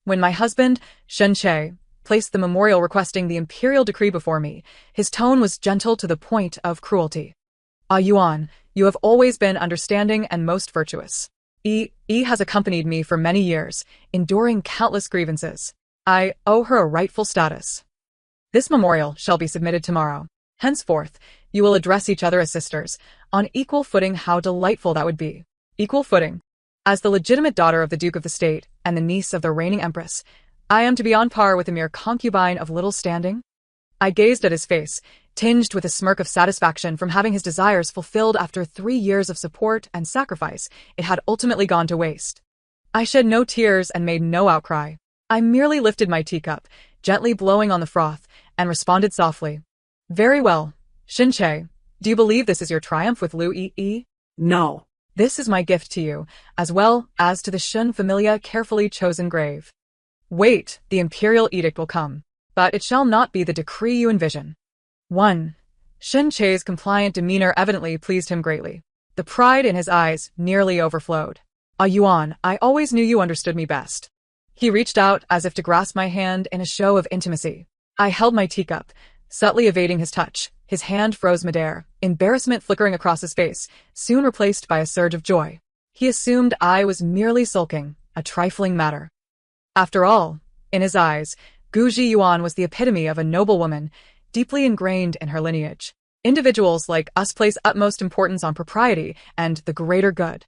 When my husband, Shen Che, placed the memorial requesting the imperial decree before me, his tone was gentle to the point of cruelty. Ah Yuan, you have always been understanding and most virtuous. Yi has accompanied me for many years, enduring countless grievances. I owe her a rightful status. This memorial shall be submitted tomorrow. Henceforth, you will address each other as sisters, on equal footing. How delightful that would be. Equal footing. As the legitimate daughter of the Duke of the State and the niece of the reigning Empress, I am to be on par with a mere concubine of little standing? I gazed at his face, tinged with a smirk of satisfaction from having his desires fulfilled after 3 years of support and sacrifice. It had ultimately gone to waste. I shed no tears and made no outcry. I merely lifted my teacup, gently blowing on the froth, and responded softly. Very well, Shin Che, do you believe this is your triumph with Lu Yi? No. This is my gift to you, as well as to the Shun Familia carefully chosen grave. Wait, the imperial edict will come, but it shall not be the decree you envision. 1. Shin Che's compliant demeanor evidently pleased him greatly. The pride in his eyes nearly overflowed. Ah Yuan, I always knew you understood me best. He reached out as if to grasp my hand in a show of intimacy. I held my teacup, subtly evading his touch. His hand froze midair, embarrassment flickering across his face, soon replaced by a surge of joy. He assumed I was merely sulking, a trifling matter. After all, in his eyes, Guji Yuan was the epitome of a noble woman, deeply ingrained in her lineage. Individuals like us place utmost importance on propriety and the greater good.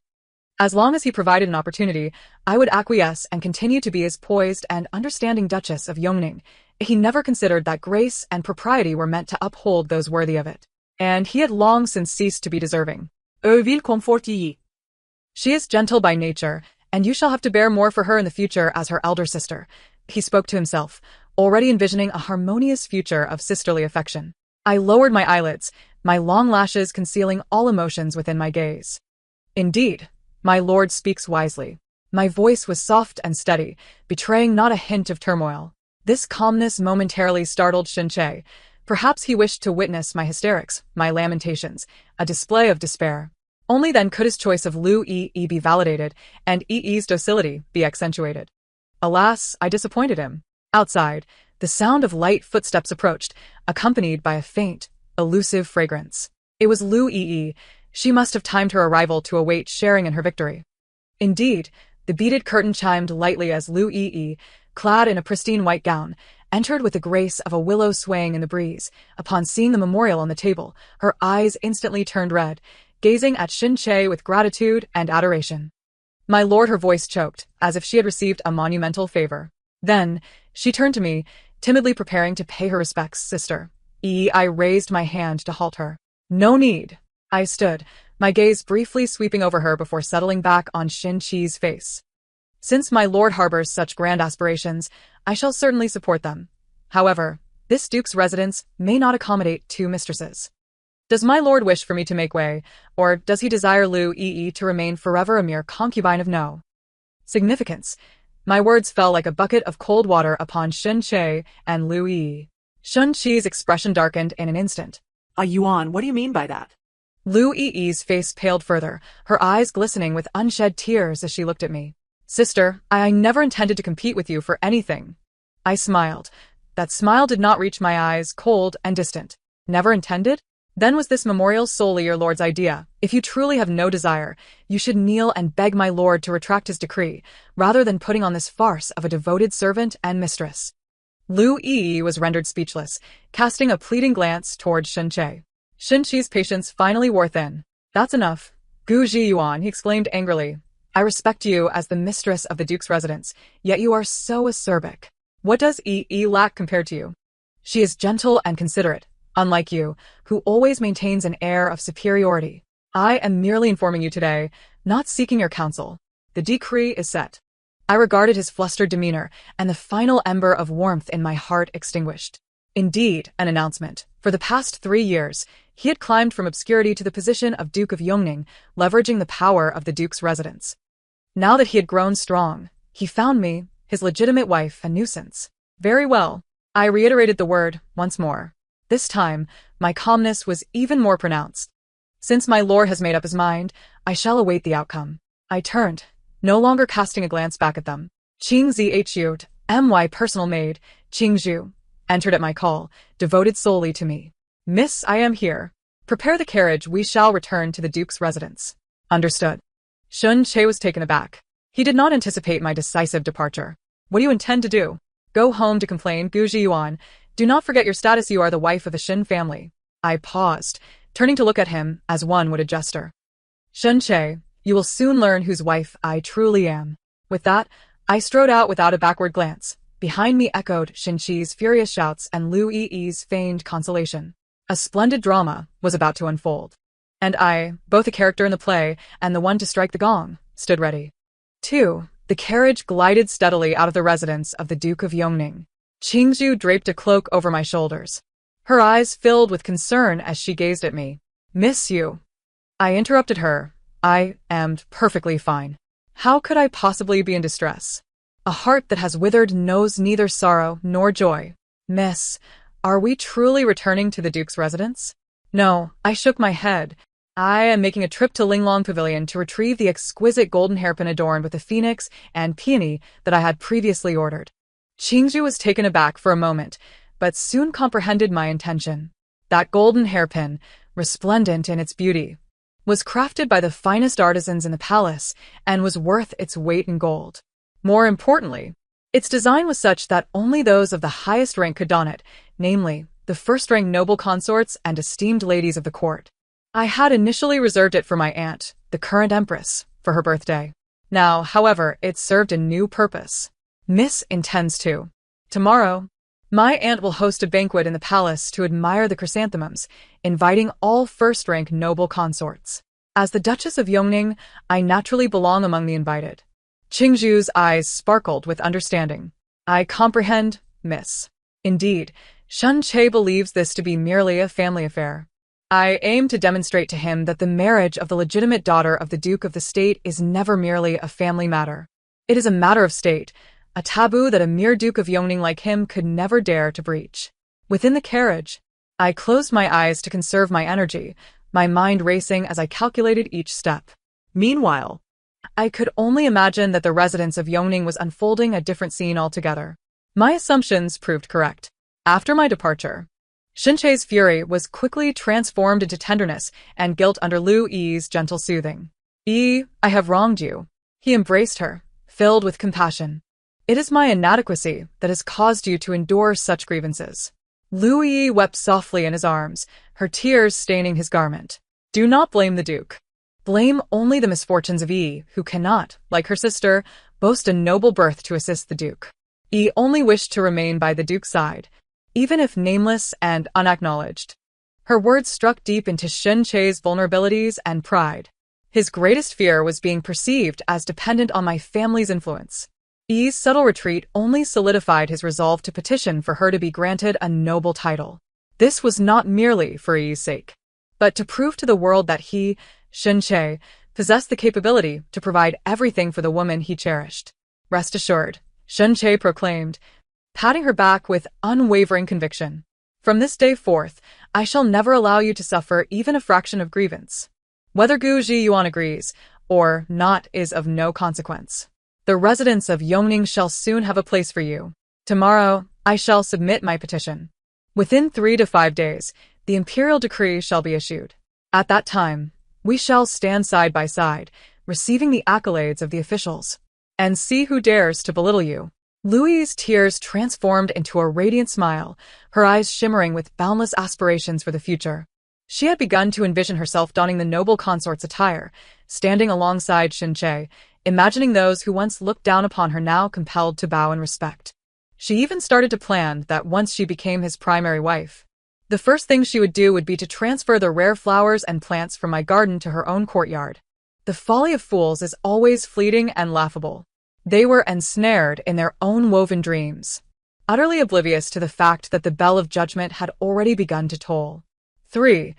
As long as he provided an opportunity, I would acquiesce and continue to be his poised and understanding Duchess of Yongning. He never considered that grace and propriety were meant to uphold those worthy of it. And he had long since ceased to be deserving. Vil comfort Yi. She is gentle by nature, and you shall have to bear more for her in the future as her elder sister. He spoke to himself, already envisioning a harmonious future of sisterly affection. I lowered my eyelids, my long lashes concealing all emotions within my gaze. Indeed, my lord speaks wisely. My voice was soft and steady, betraying not a hint of turmoil. This calmness momentarily startled Shin Che. Perhaps he wished to witness my hysterics, my lamentations, a display of despair. Only then could his choice of Lu Yi be validated and Yi's docility be accentuated. Alas, I disappointed him. Outside, the sound of light footsteps approached, accompanied by a faint, elusive fragrance. It was Lu Yi. She must have timed her arrival to await sharing in her victory. Indeed, the beaded curtain chimed lightly as Lu Yi, clad in a pristine white gown, entered with the grace of a willow swaying in the breeze. Upon seeing the memorial on the table, her eyes instantly turned red, gazing at Shin Che with gratitude and adoration. My lord, her voice choked, as if she had received a monumental favor. Then, she turned to me, timidly preparing to pay her respects. Sister Yi, I raised my hand to halt her. No need. I stood, my gaze briefly sweeping over her before settling back on Shin Che's face. Since my lord harbors such grand aspirations, I shall certainly support them. However, this duke's residence may not accommodate 2 mistresses. Does my lord wish for me to make way, or does he desire Lu Yi to remain forever a mere concubine of no significance? My words fell like a bucket of cold water upon Shin Che and Lu Yi. Shun Chi's expression darkened in an instant. Ah Yuan, what do you mean by that? Lu Yi's face paled further, her eyes glistening with unshed tears as she looked at me. Sister, I never intended to compete with you for anything. I smiled. That smile did not reach my eyes, cold and distant. Never intended? Then was this memorial solely your lord's idea? If you truly have no desire, you should kneel and beg my lord to retract his decree, rather than putting on this farce of a devoted servant and mistress. Lu Yi was rendered speechless, casting a pleading glance toward Shin Che. Shin Chi's patience finally wore thin. That's enough. Guji Yuan, he exclaimed angrily. I respect you as the mistress of the duke's residence, yet you are so acerbic. What does Yi lack compared to you? She is gentle and considerate, unlike you, who always maintains an air of superiority. I am merely informing you today, not seeking your counsel. The decree is set. I regarded his flustered demeanor, and the final ember of warmth in my heart extinguished. Indeed, an announcement. For the past 3 years, he had climbed from obscurity to the position of Duke of Yongning, leveraging the power of the duke's residence. Now that he had grown strong, he found me, his legitimate wife, a nuisance. Very well. I reiterated the word once more. This time, my calmness was even more pronounced. Since my lord has made up his mind, I shall await the outcome. I turned, no longer casting a glance back at them. Qing Zhu, my personal maid, Qingzhu, entered at my call, devoted solely to me. Miss, I am here. Prepare the carriage, we shall return to the Duke's residence. Understood. Shun Che was taken aback. He did not anticipate my decisive departure. What do you intend to do? Go home to complain, Gu Zhiyuan. Do not forget your status, you are the wife of the Shin family. I paused, turning to look at him as one would a jester. Shun Che, you will soon learn whose wife I truly am. With that, I strode out without a backward glance. Behind me echoed Shin Chi's furious shouts and Lu Yi's feigned consolation. A splendid drama was about to unfold. And I, both a character in the play and the one to strike the gong, stood ready. 2. The carriage glided steadily out of the residence of the Duke of Yongning. Qingzhu draped a cloak over my shoulders. Her eyes filled with concern as she gazed at me. Miss you. I interrupted her. I am perfectly fine. How could I possibly be in distress? A heart that has withered knows neither sorrow nor joy. Miss, are we truly returning to the Duke's residence? No, I shook my head. I am making a trip to Linglong Pavilion to retrieve the exquisite golden hairpin adorned with the phoenix and peony that I had previously ordered. Qingzhu was taken aback for a moment, but soon comprehended my intention. That golden hairpin, resplendent in its beauty, was crafted by the finest artisans in the palace and was worth its weight in gold. More importantly, its design was such that only those of the highest rank could don it, namely, the first-rank noble consorts and esteemed ladies of the court. I had initially reserved it for my aunt, the current empress, for her birthday. Now, however, it served a new purpose. Miss intends to. Tomorrow, my aunt will host a banquet in the palace to admire the chrysanthemums, inviting all first-rank noble consorts. As the Duchess of Yongning, I naturally belong among the invited. Qingzhu's eyes sparkled with understanding. I comprehend, miss. Indeed, Shun Che believes this to be merely a family affair. I aim to demonstrate to him that the marriage of the legitimate daughter of the Duke of the State is never merely a family matter. It is a matter of state, a taboo that a mere Duke of Yongning like him could never dare to breach. Within the carriage, I closed my eyes to conserve my energy, my mind racing as I calculated each step. Meanwhile, I could only imagine that the residence of Yongning was unfolding a different scene altogether. My assumptions proved correct. After my departure, Shin Che's fury was quickly transformed into tenderness and guilt under Lu Yi's gentle soothing. I have wronged you. He embraced her, filled with compassion. It is my inadequacy that has caused you to endure such grievances. Lu Yi wept softly in his arms, her tears staining his garment. Do not blame the Duke. Blame only the misfortunes of Yi, who cannot, like her sister, boast a noble birth to assist the Duke. Yi only wished to remain by the Duke's side, even if nameless and unacknowledged. Her words struck deep into Shin Che's vulnerabilities and pride. His greatest fear was being perceived as dependent on my family's influence. Yi's subtle retreat only solidified his resolve to petition for her to be granted a noble title. This was not merely for Yi's sake, but to prove to the world that he, Shin Che, possessed the capability to provide everything for the woman he cherished. Rest assured, Shin Che proclaimed, patting her back with unwavering conviction. From this day forth, I shall never allow you to suffer even a fraction of grievance. Whether Gu Zhiyuan agrees or not is of no consequence. The residents of Yongning shall soon have a place for you. Tomorrow, I shall submit my petition. Within 3 to 5 days, the imperial decree shall be issued. At that time, we shall stand side by side, receiving the accolades of the officials, and see who dares to belittle you. Louis's tears transformed into a radiant smile, her eyes shimmering with boundless aspirations for the future. She had begun to envision herself donning the noble consort's attire, standing alongside Shin Che, imagining those who once looked down upon her now compelled to bow in respect. She even started to plan that once she became his primary wife, the first thing she would do would be to transfer the rare flowers and plants from my garden to her own courtyard. The folly of fools is always fleeting and laughable. They were ensnared in their own woven dreams, utterly oblivious to the fact that the bell of judgment had already begun to toll. 3.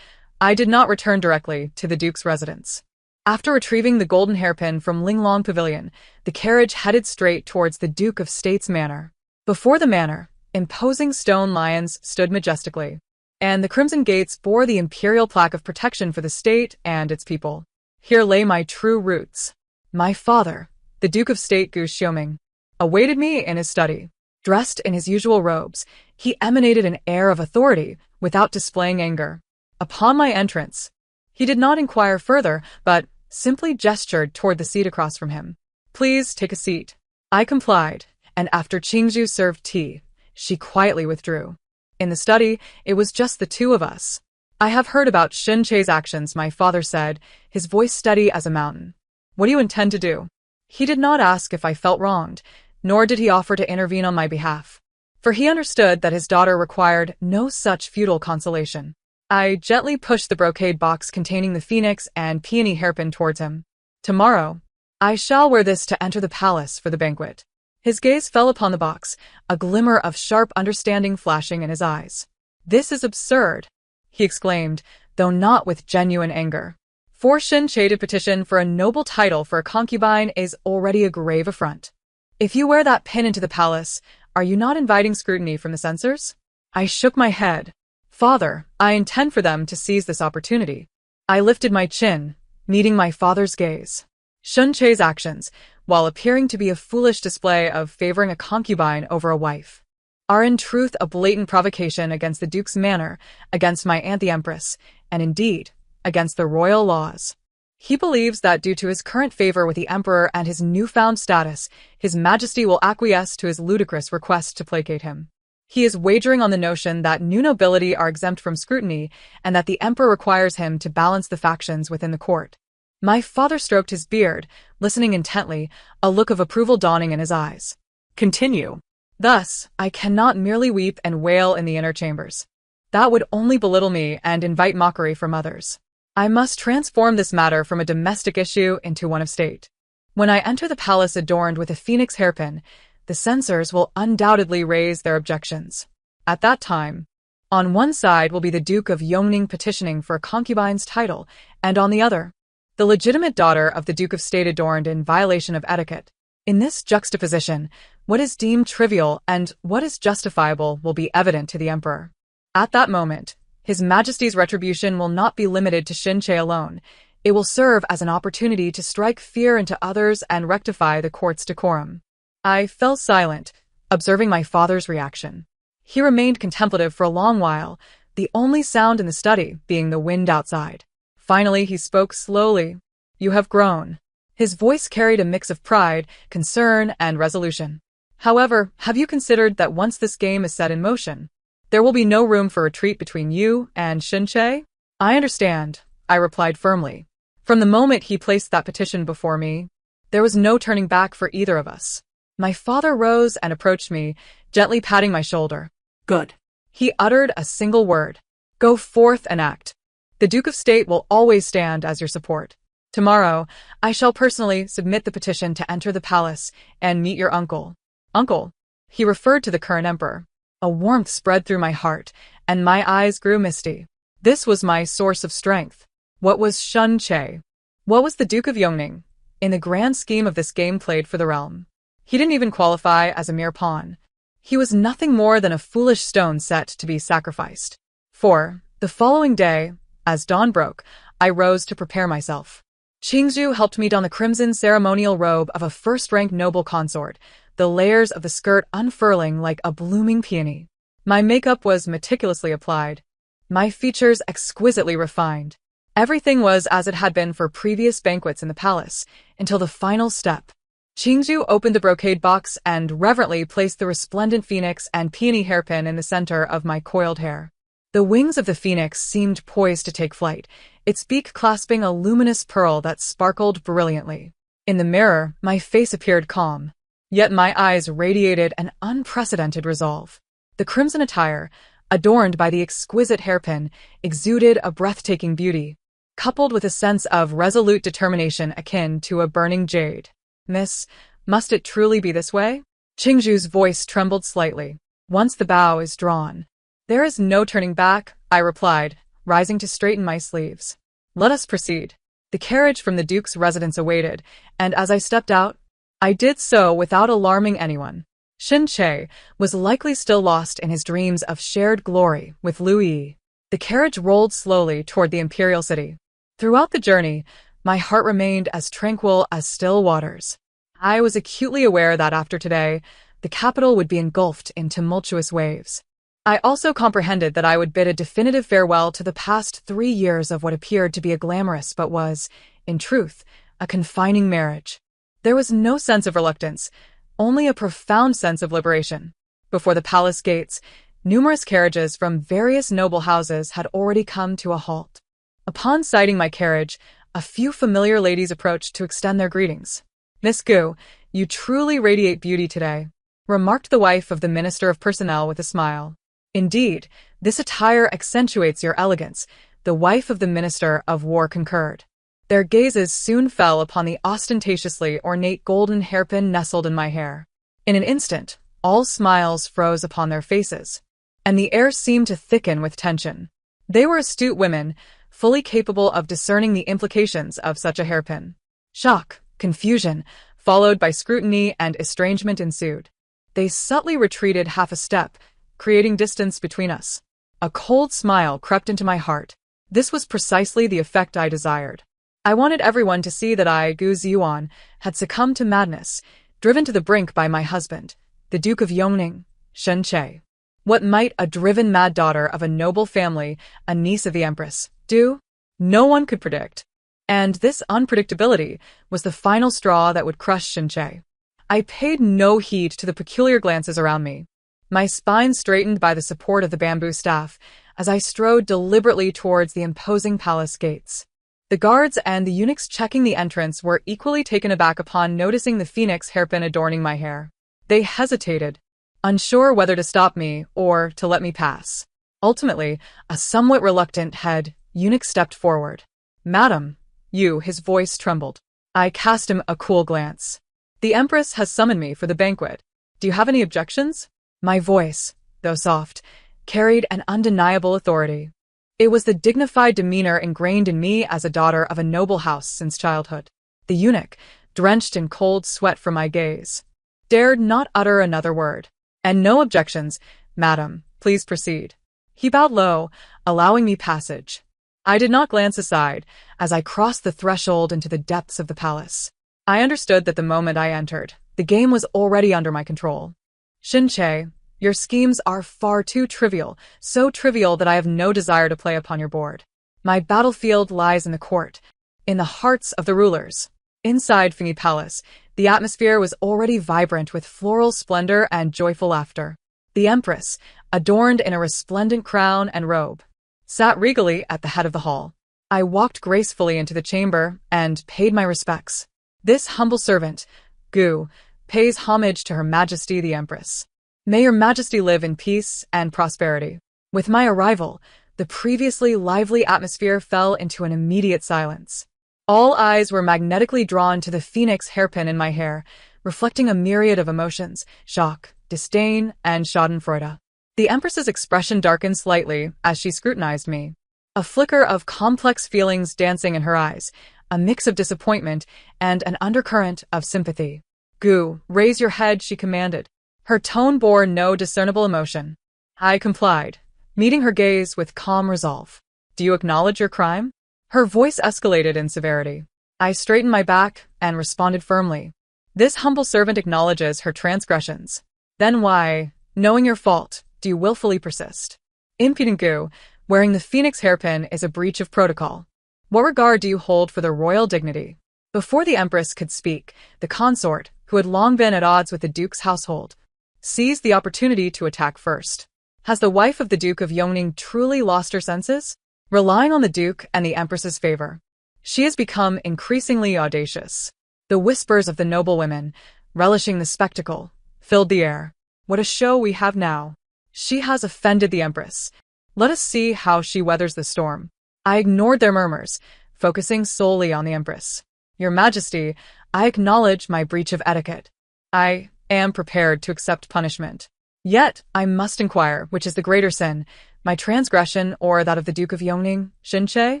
I did not return directly to the Duke's residence. After retrieving the golden hairpin from Linglong Pavilion, the carriage headed straight towards the Duke of State's manor. Before the manor, imposing stone lions stood majestically, and the crimson gates bore the imperial plaque of protection for the state and its people. Here lay my true roots. My father, the Duke of State Gu Xiuming, awaited me in his study. Dressed in his usual robes, he emanated an air of authority without displaying anger. Upon my entrance, he did not inquire further, but simply gestured toward the seat across from him. "Please take a seat." I complied, and after Qingzhu served tea, she quietly withdrew. In the study, it was just the two of us. "I have heard about Shin Che's actions," my father said, his voice steady as a mountain. "What do you intend to do?" He did not ask if I felt wronged, nor did he offer to intervene on my behalf, for he understood that his daughter required no such futile consolation. I gently pushed the brocade box containing the phoenix and peony hairpin towards him. "Tomorrow, I shall wear this to enter the palace for the banquet." His gaze fell upon the box, a glimmer of sharp understanding flashing in his eyes. "This is absurd," he exclaimed, though not with genuine anger. "For Shin Che to petition for a noble title for a concubine is already a grave affront. If you wear that pin into the palace, are you not inviting scrutiny from the censors?" I shook my head. "Father, I intend for them to seize this opportunity." I lifted my chin, meeting my father's gaze. Shin Che's actions, while appearing to be a foolish display of favoring a concubine over a wife, are in truth a blatant provocation against the Duke's manor, against my aunt the Empress, and indeed, against the royal laws. He believes that due to his current favor with the Emperor and his newfound status, His Majesty will acquiesce to his ludicrous request to placate him. He is wagering on the notion that new nobility are exempt from scrutiny and that the Emperor requires him to balance the factions within the court. My father stroked his beard, listening intently, a look of approval dawning in his eyes. "Continue." "Thus, I cannot merely weep and wail in the inner chambers. That would only belittle me and invite mockery from others. I must transform this matter from a domestic issue into one of state. When I enter the palace adorned with a phoenix hairpin, the censors will undoubtedly raise their objections. At that time, on one side will be the Duke of Yongning petitioning for a concubine's title, and on the other, the legitimate daughter of the Duke of State adorned in violation of etiquette. In this juxtaposition, what is deemed trivial and what is justifiable will be evident to the Emperor. At that moment, His Majesty's retribution will not be limited to Shin Che alone. It will serve as an opportunity to strike fear into others and rectify the court's decorum." I fell silent, observing my father's reaction. He remained contemplative for a long while, the only sound in the study being the wind outside. Finally, he spoke slowly. "You have grown." His voice carried a mix of pride, concern, and resolution. "However, have you considered that once this game is set in motion, there will be no room for retreat between you and Shin Che?" "I understand," I replied firmly. From the moment he placed that petition before me, there was no turning back for either of us. My father rose and approached me, gently patting my shoulder. "Good." He uttered a single word. "Go forth and act. The Duke of State will always stand as your support. Tomorrow, I shall personally submit the petition to enter the palace and meet your uncle." "Uncle?" He referred to the current emperor. A warmth spread through my heart, and my eyes grew misty. This was my source of strength. What was Shin Che? What was the Duke of Yongning, in the grand scheme of this game played for the realm? He didn't even qualify as a mere pawn. He was nothing more than a foolish stone set to be sacrificed. For, the following day, as dawn broke, I rose to prepare myself. Qingzhu helped me don the crimson ceremonial robe of a first-rank noble consort, the layers of the skirt unfurling like a blooming peony. My makeup was meticulously applied, my features exquisitely refined. Everything was as it had been for previous banquets in the palace, until the final step. Qingzhu opened the brocade box and reverently placed the resplendent phoenix and peony hairpin in the center of my coiled hair. The wings of the phoenix seemed poised to take flight, its beak clasping a luminous pearl that sparkled brilliantly. In the mirror, my face appeared calm, yet my eyes radiated an unprecedented resolve. The crimson attire, adorned by the exquisite hairpin, exuded a breathtaking beauty, coupled with a sense of resolute determination akin to a burning jade. "Miss, must it truly be this way?" Qingzhu's voice trembled slightly. "Once the bow is drawn, there is no turning back," I replied, rising to straighten my sleeves. "Let us proceed." The carriage from the Duke's residence awaited, and as I stepped out, I did so without alarming anyone. Shin Che was likely still lost in his dreams of shared glory with Lu Yi. The carriage rolled slowly toward the imperial city. Throughout the journey, my heart remained as tranquil as still waters. I was acutely aware that after today, the capital would be engulfed in tumultuous waves. I also comprehended that I would bid a definitive farewell to the past 3 years of what appeared to be a glamorous but was, in truth, a confining marriage. There was no sense of reluctance, only a profound sense of liberation. Before the palace gates, numerous carriages from various noble houses had already come to a halt. Upon sighting my carriage, a few familiar ladies approached to extend their greetings. "Miss Gu, you truly radiate beauty today," remarked the wife of the Minister of Personnel with a smile. "Indeed, this attire accentuates your elegance," the wife of the Minister of War concurred. Their gazes soon fell upon the ostentatiously ornate golden hairpin nestled in my hair. In an instant, all smiles froze upon their faces, and the air seemed to thicken with tension. They were astute women, fully capable of discerning the implications of such a hairpin. Shock, confusion, followed by scrutiny and estrangement ensued. They subtly retreated half a step, creating distance between us. A cold smile crept into my heart. This was precisely the effect I desired. I wanted everyone to see that I, Gu Ziyuan, had succumbed to madness, driven to the brink by my husband, the Duke of Yongning, Shen Che. What might a driven mad daughter of a noble family, a niece of the Empress, do? No one could predict. And this unpredictability was the final straw that would crush Shen Che. I paid no heed to the peculiar glances around me. My spine straightened by the support of the bamboo staff as I strode deliberately towards the imposing palace gates. The guards and the eunuchs checking the entrance were equally taken aback upon noticing the phoenix hairpin adorning my hair. They hesitated, unsure whether to stop me or to let me pass. Ultimately, a somewhat reluctant head eunuch stepped forward. "Madam, his voice trembled. I cast him a cool glance. "The Empress has summoned me for the banquet. Do you have any objections?" My voice, though soft, carried an undeniable authority. It was the dignified demeanor ingrained in me as a daughter of a noble house since childhood. The eunuch, drenched in cold sweat from my gaze, dared not utter another word. "And no objections, madam. Please proceed." He bowed low, allowing me passage. I did not glance aside as I crossed the threshold into the depths of the palace. I understood that the moment I entered, the game was already under my control. "Shen Che, your schemes are far too trivial, so trivial that I have no desire to play upon your board. My battlefield lies in the court, in the hearts of the rulers." Inside Fingy Palace, the atmosphere was already vibrant with floral splendor and joyful laughter. The Empress, adorned in a resplendent crown and robe, sat regally at the head of the hall. I walked gracefully into the chamber and paid my respects. This humble servant, Gu, pays homage to Her Majesty the Empress. May Your Majesty live in peace and prosperity. With my arrival, the previously lively atmosphere fell into an immediate silence. All eyes were magnetically drawn to the phoenix hairpin in my hair, reflecting a myriad of emotions: shock, disdain, and schadenfreude. The Empress's expression darkened slightly as she scrutinized me. A flicker of complex feelings dancing in her eyes, a mix of disappointment and an undercurrent of sympathy. "Gu, raise your head," she commanded. Her tone bore no discernible emotion. I complied, meeting her gaze with calm resolve. "Do you acknowledge your crime?" Her voice escalated in severity. I straightened my back and responded firmly. "This humble servant acknowledges her transgressions. Then why, knowing your fault, do you willfully persist?" "Impudent Gu, wearing the phoenix hairpin is a breach of protocol. What regard do you hold for the royal dignity?" Before the Empress could speak, the consort, who had long been at odds with the Duke's household, seized the opportunity to attack first. Has the wife of the Duke of Yongning truly lost her senses? Relying on the Duke and the Empress's favor, she has become increasingly audacious. The whispers of the noble women, relishing the spectacle, filled the air. "What a show we have now! She has offended the Empress. Let us see how she weathers the storm." I ignored their murmurs, focusing solely on the Empress. "Your Majesty, I acknowledge my breach of etiquette. I am prepared to accept punishment. Yet, I must inquire which is the greater sin, my transgression or that of the Duke of Yongning, Shen Che?"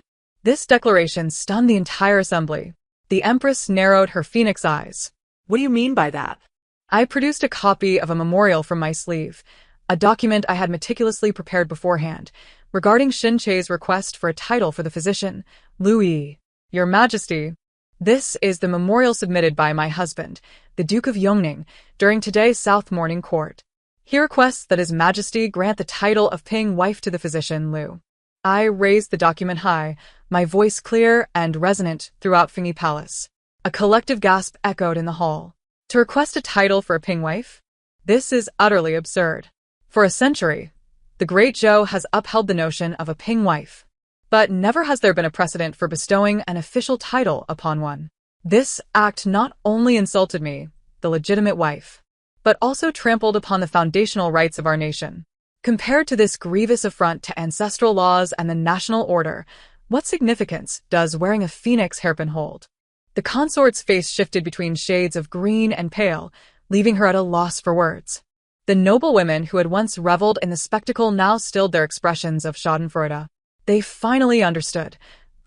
This declaration stunned the entire assembly. The Empress narrowed her phoenix eyes. What do you mean by that? I produced a copy of a memorial from my sleeve, a document I had meticulously prepared beforehand, regarding Shen Che's request for a title for the physician, Louis. "Your Majesty, This is the memorial submitted by my husband, the Duke of Yongning, during today's South Morning Court. He requests that His Majesty grant the title of Ping wife to the physician Liu. I raised the document high, my voice clear and resonant throughout Fingy Palace. A collective gasp echoed in the hall. To request a title for a Ping wife? This is utterly absurd. For a century, the Great Zhou has upheld the notion of a Ping wife. But never has there been a precedent for bestowing an official title upon one. This act not only insulted me, the legitimate wife, but also trampled upon the foundational rights of our nation. Compared to this grievous affront to ancestral laws and the national order, what significance does wearing a phoenix hairpin hold? The consort's face shifted between shades of green and pale, leaving her at a loss for words. The noble women who had once reveled in the spectacle now stilled their expressions of schadenfreude. They finally understood.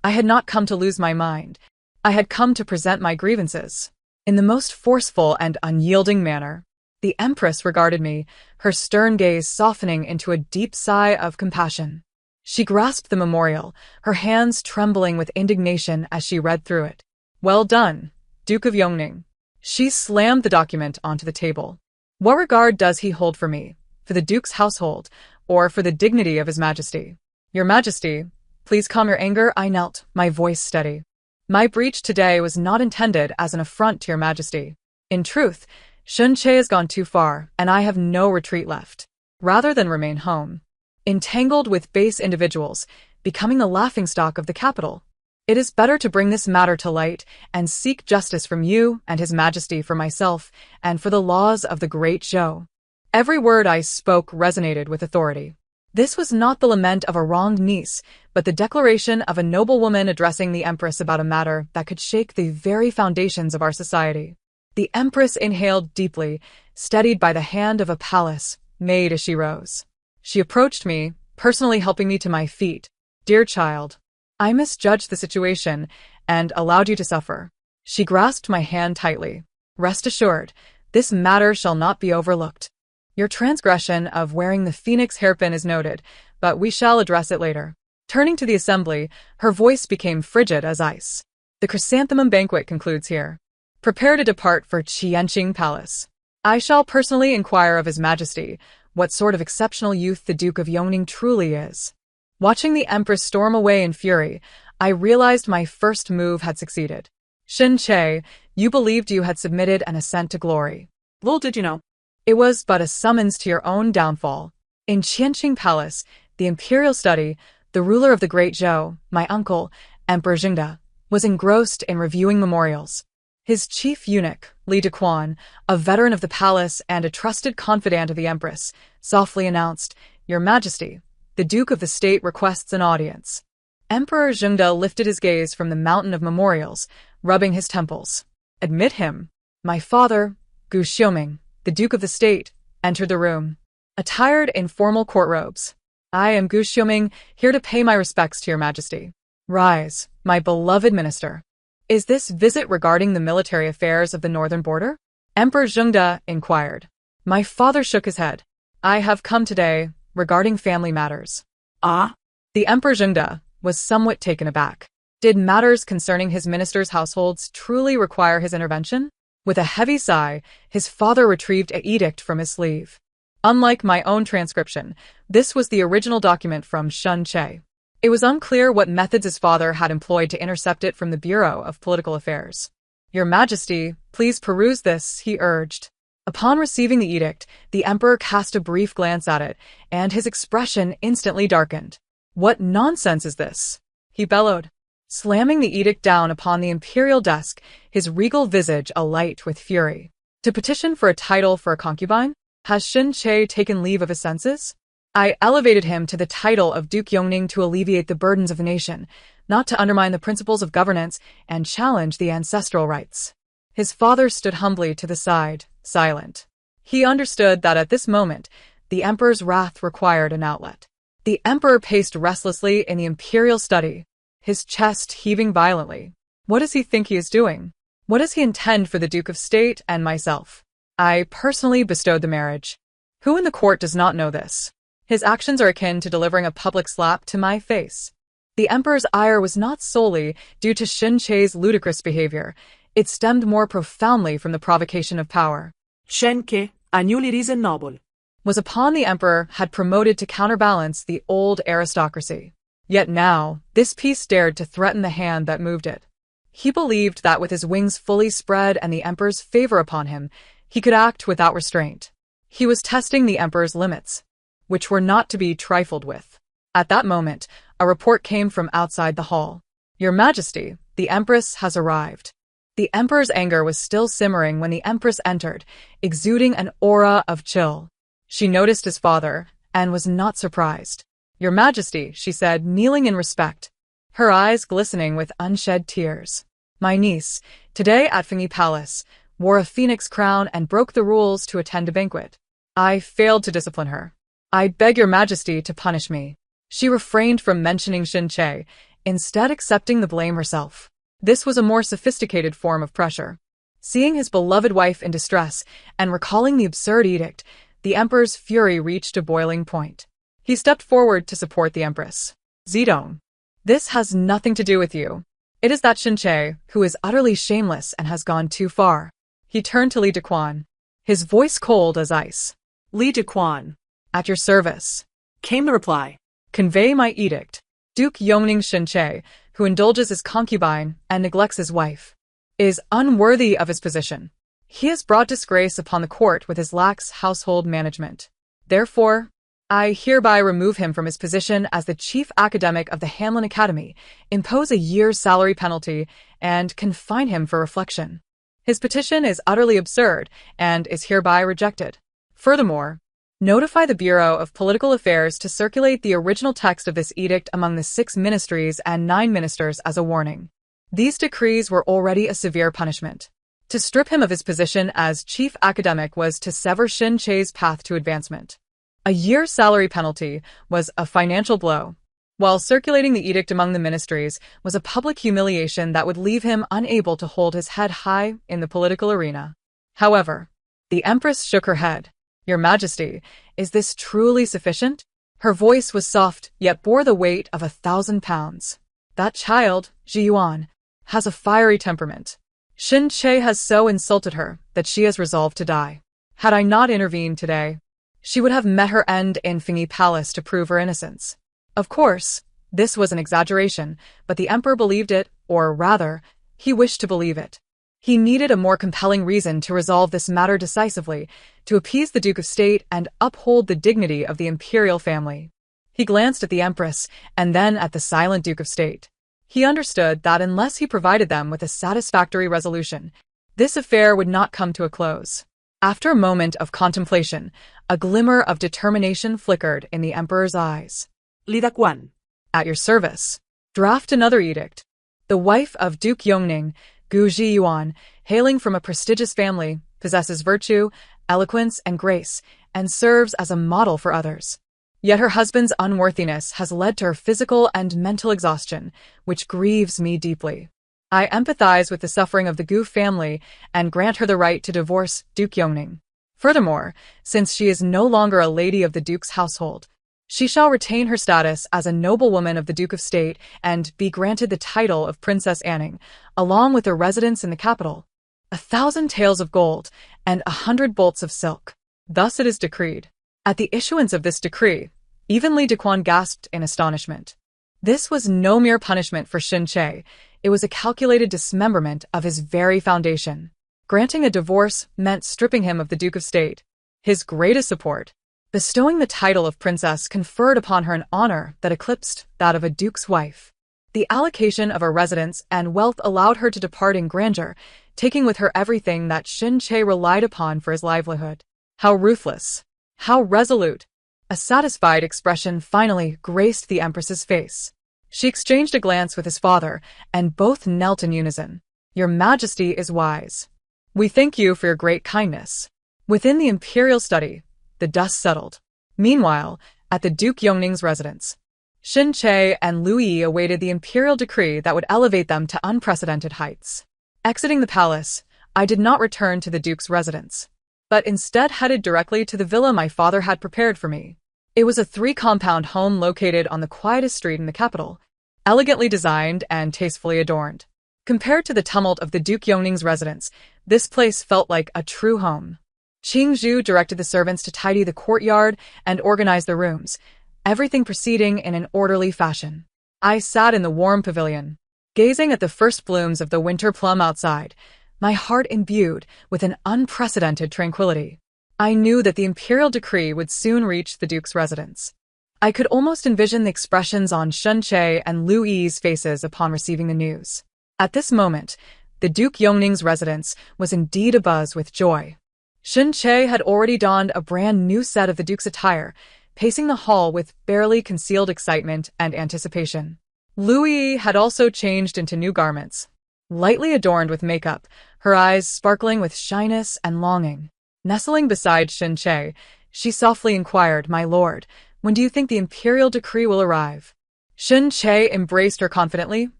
I had not come to lose my mind. I had come to present my grievances. In the most forceful and unyielding manner, the Empress regarded me, her stern gaze softening into a deep sigh of compassion. She grasped the memorial, her hands trembling with indignation as she read through it. Well done, Duke of Yongning. She slammed the document onto the table. What regard does he hold for me, for the Duke's household, or for the dignity of His Majesty? Your Majesty, please calm your anger. I knelt, my voice steady. My breach today was not intended as an affront to Your Majesty. In truth, Shun Che has gone too far, and I have no retreat left. Rather than remain home, entangled with base individuals, becoming the laughingstock of the capital, it is better to bring this matter to light and seek justice from you and His Majesty for myself and for the laws of the Great Zhou. Every word I spoke resonated with authority. This was not the lament of a wronged niece, but the declaration of a noble woman addressing the Empress about a matter that could shake the very foundations of our society. The Empress inhaled deeply, steadied by the hand of a palace maid as she rose. She approached me, personally helping me to my feet. Dear child, I misjudged the situation and allowed you to suffer. She grasped my hand tightly. Rest assured, this matter shall not be overlooked. Your transgression of wearing the phoenix hairpin is noted, but we shall address it later. Turning to the assembly, her voice became frigid as ice. The chrysanthemum banquet concludes here. Prepare to depart for Qianqing Palace. I shall personally inquire of His Majesty what sort of exceptional youth the Duke of Yongning truly is. Watching the Empress storm away in fury, I realized my first move had succeeded. Shun Che, you believed you had submitted an ascent to glory. Little did you know. It was but a summons to your own downfall. In Qianqing Palace, the imperial study, the ruler of the Great Zhou, my uncle, Emperor Jingde, was engrossed in reviewing memorials. His chief eunuch, Li Dequan, a veteran of the palace and a trusted confidant of the Empress, softly announced, Your Majesty, the Duke of the State requests an audience. Emperor Jingde lifted his gaze from the mountain of memorials, rubbing his temples. Admit him. My father, Gu Xiuming, the Duke of the State, entered the room, attired in formal court robes. I am Gu Xiuming, here to pay my respects to Your Majesty. Rise, my beloved minister. Is this visit regarding the military affairs of the northern border? Emperor Jingde inquired. My father shook his head. I have come today regarding family matters. Ah? The Emperor Jingde was somewhat taken aback. Did matters concerning his ministers' households truly require his intervention? With a heavy sigh, his father retrieved an edict from his sleeve. Unlike my own transcription, this was the original document from Shun Che. It was unclear what methods his father had employed to intercept it from the Bureau of Political Affairs. Your Majesty, please peruse this, he urged. Upon receiving the edict, the Emperor cast a brief glance at it, and his expression instantly darkened. What nonsense is this? He bellowed. Slamming the edict down upon the imperial desk, his regal visage alight with fury. To petition for a title for a concubine? Has Shun Che taken leave of his senses? I elevated him to the title of Duke Yongning to alleviate the burdens of the nation, not to undermine the principles of governance and challenge the ancestral rights. His father stood humbly to the side, silent. He understood that at this moment, the Emperor's wrath required an outlet. The Emperor paced restlessly in the imperial study, his chest heaving violently. What does he think he is doing? What does he intend for the Duke of State and myself? I personally bestowed the marriage. Who in the court does not know this? His actions are akin to delivering a public slap to my face. The emperor's ire was not solely due to Shin Che's ludicrous behavior. It stemmed more profoundly from the provocation of power. Shen Ke, a newly risen noble, Was a pawn the emperor had promoted to counterbalance the old aristocracy. Yet now, this piece dared to threaten the hand that moved it. He believed that with his wings fully spread and the emperor's favor upon him, he could act without restraint. He was testing the emperor's limits, which were not to be trifled with. At that moment, a report came from outside the hall. "Your Majesty, the Empress has arrived." The emperor's anger was still simmering when the Empress entered, exuding an aura of chill. She noticed his father, and was not surprised. "Your Majesty," she said, kneeling in respect, her eyes glistening with unshed tears. "My niece, today at Fingyi Palace, wore a phoenix crown and broke the rules to attend a banquet. I failed to discipline her. I beg your Majesty to punish me." She refrained from mentioning Shin Che, instead accepting the blame herself. This was a more sophisticated form of pressure. Seeing his beloved wife in distress and recalling the absurd edict, the emperor's fury reached a boiling point. He stepped forward to support the empress. "Zidong, this has nothing to do with you. It is that Shin Che who is utterly shameless and has gone too far." He turned to Li Dequan, his voice cold as ice. Li Dequan, "At your service," came the reply. "Convey my edict. Duke Yongning Shin Che, who indulges his concubine and neglects his wife, is unworthy of his position. He has brought disgrace upon the court with his lax household management. Therefore, I hereby remove him from his position as the chief academic of the Hanlin Academy, impose a year's salary penalty, and confine him for reflection. His petition is utterly absurd and is hereby rejected. Furthermore, notify the Bureau of Political Affairs to circulate the original text of this edict among the 6 ministries and 9 ministers as a warning. These decrees were already a severe punishment. To strip him of his position as chief academic was to sever Shin Che's path to advancement. A year's salary penalty was a financial blow, while circulating the edict among the ministries was a public humiliation that would leave him unable to hold his head high in the political arena. However, the Empress shook her head. "Your Majesty, is this truly sufficient?" Her voice was soft, yet bore the weight of 1,000 pounds. "That child, Ji Yuan, has a fiery temperament. Shin Che has so insulted her that she has resolved to die. Had I not intervened today, she would have met her end in Fingyi Palace to prove her innocence." Of course, this was an exaggeration, but the emperor believed it, or rather, he wished to believe it. He needed a more compelling reason to resolve this matter decisively, to appease the Duke of State and uphold the dignity of the imperial family. He glanced at the Empress and then at the silent Duke of State. He understood that unless he provided them with a satisfactory resolution, this affair would not come to a close. After a moment of contemplation, a glimmer of determination flickered in the emperor's eyes. Li Dequan, "At your service. Draft another edict. The wife of Duke Yongning, Gu Ji Yuan, hailing from a prestigious family, possesses virtue, eloquence, and grace, and serves as a model for others. Yet her husband's unworthiness has led to her physical and mental exhaustion, which grieves me deeply. I empathize with the suffering of the Gu family and grant her the right to divorce Duke Yongning. Furthermore, since she is no longer a lady of the Duke's household, she shall retain her status as a noblewoman of the Duke of State and be granted the title of Princess Anning, along with a residence in the capital, 1,000 taels of gold, and 100 bolts of silk. Thus it is decreed." At the issuance of this decree, even Li Dequan gasped in astonishment. This was no mere punishment for Shin Che, it was a calculated dismemberment of his very foundation. Granting a divorce meant stripping him of the Duke of State, his greatest support. Bestowing the title of princess conferred upon her an honor that eclipsed that of a duke's wife. The allocation of a residence and wealth allowed her to depart in grandeur, taking with her everything that Shin Che relied upon for his livelihood. How ruthless! How resolute! A satisfied expression finally graced the Empress's face. She exchanged a glance with his father, and both knelt in unison. "Your Majesty is wise. We thank you for your great kindness." Within the imperial study, the dust settled. Meanwhile, at the Duke Yongning's residence, Shin Che and Lu Yi awaited the imperial decree that would elevate them to unprecedented heights. Exiting the palace, I did not return to the Duke's residence, but instead headed directly to the villa my father had prepared for me. It was a 3-compound home located on the quietest street in the capital, elegantly designed and tastefully adorned. Compared to the tumult of the Duke Yongning's residence, this place felt like a true home. Qing Zhu directed the servants to tidy the courtyard and organize the rooms, everything proceeding in an orderly fashion. I sat in the warm pavilion, gazing at the first blooms of the winter plum outside, my heart imbued with an unprecedented tranquility. I knew that the imperial decree would soon reach the Duke's residence. I could almost envision the expressions on Shun Che and Lu Yi's faces upon receiving the news. At this moment, the Duke Yongning's residence was indeed abuzz with joy. Shun Che had already donned a brand new set of the Duke's attire, pacing the hall with barely concealed excitement and anticipation. Lu Yi had also changed into new garments, lightly adorned with makeup, her eyes sparkling with shyness and longing. Nestling beside Shun Che, she softly inquired, "My lord, when do you think the imperial decree will arrive?" Shun Che embraced her confidently,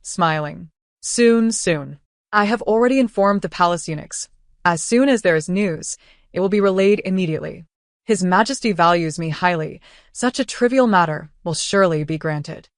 smiling. "Soon, soon. I have already informed the palace eunuchs. As soon as there is news, it will be relayed immediately. His Majesty values me highly. Such a trivial matter will surely be granted.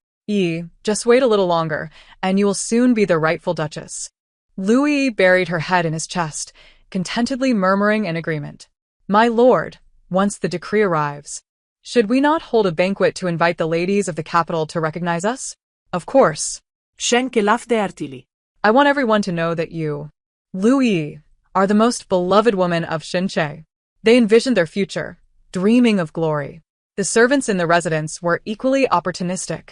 Just wait a little longer, and you will soon be the rightful duchess." Lu Yi buried her head in his chest, contentedly murmuring in agreement. "My lord, once the decree arrives, should we not hold a banquet to invite the ladies of the capital to recognize us?" "Of course." Schenke laughed heartily. "I want everyone to know that you, Lu Yi, are the most beloved woman of Shun Che." They envisioned their future, dreaming of glory. The servants in the residence were equally opportunistic,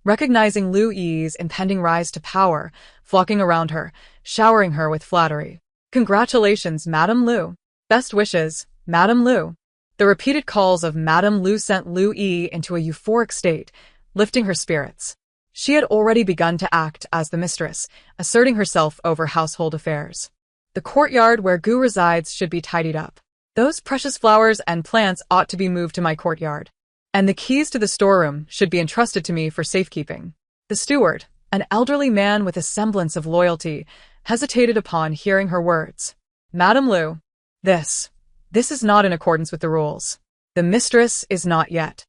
recognizing Lu Yi's impending rise to power, flocking around her, showering her with flattery. "Congratulations, Madame Lu. Best wishes, Madame Lu." The repeated calls of Madame Lu sent Lu Yi into a euphoric state, lifting her spirits. She had already begun to act as the mistress, asserting herself over household affairs. The courtyard where Gu resides should be tidied up. Those precious flowers and plants ought to be moved to my courtyard, and the keys to the storeroom should be entrusted to me for safekeeping. The steward, an elderly man with a semblance of loyalty, hesitated upon hearing her words. "Madame Lu, this is not in accordance with the rules. The mistress is not yet."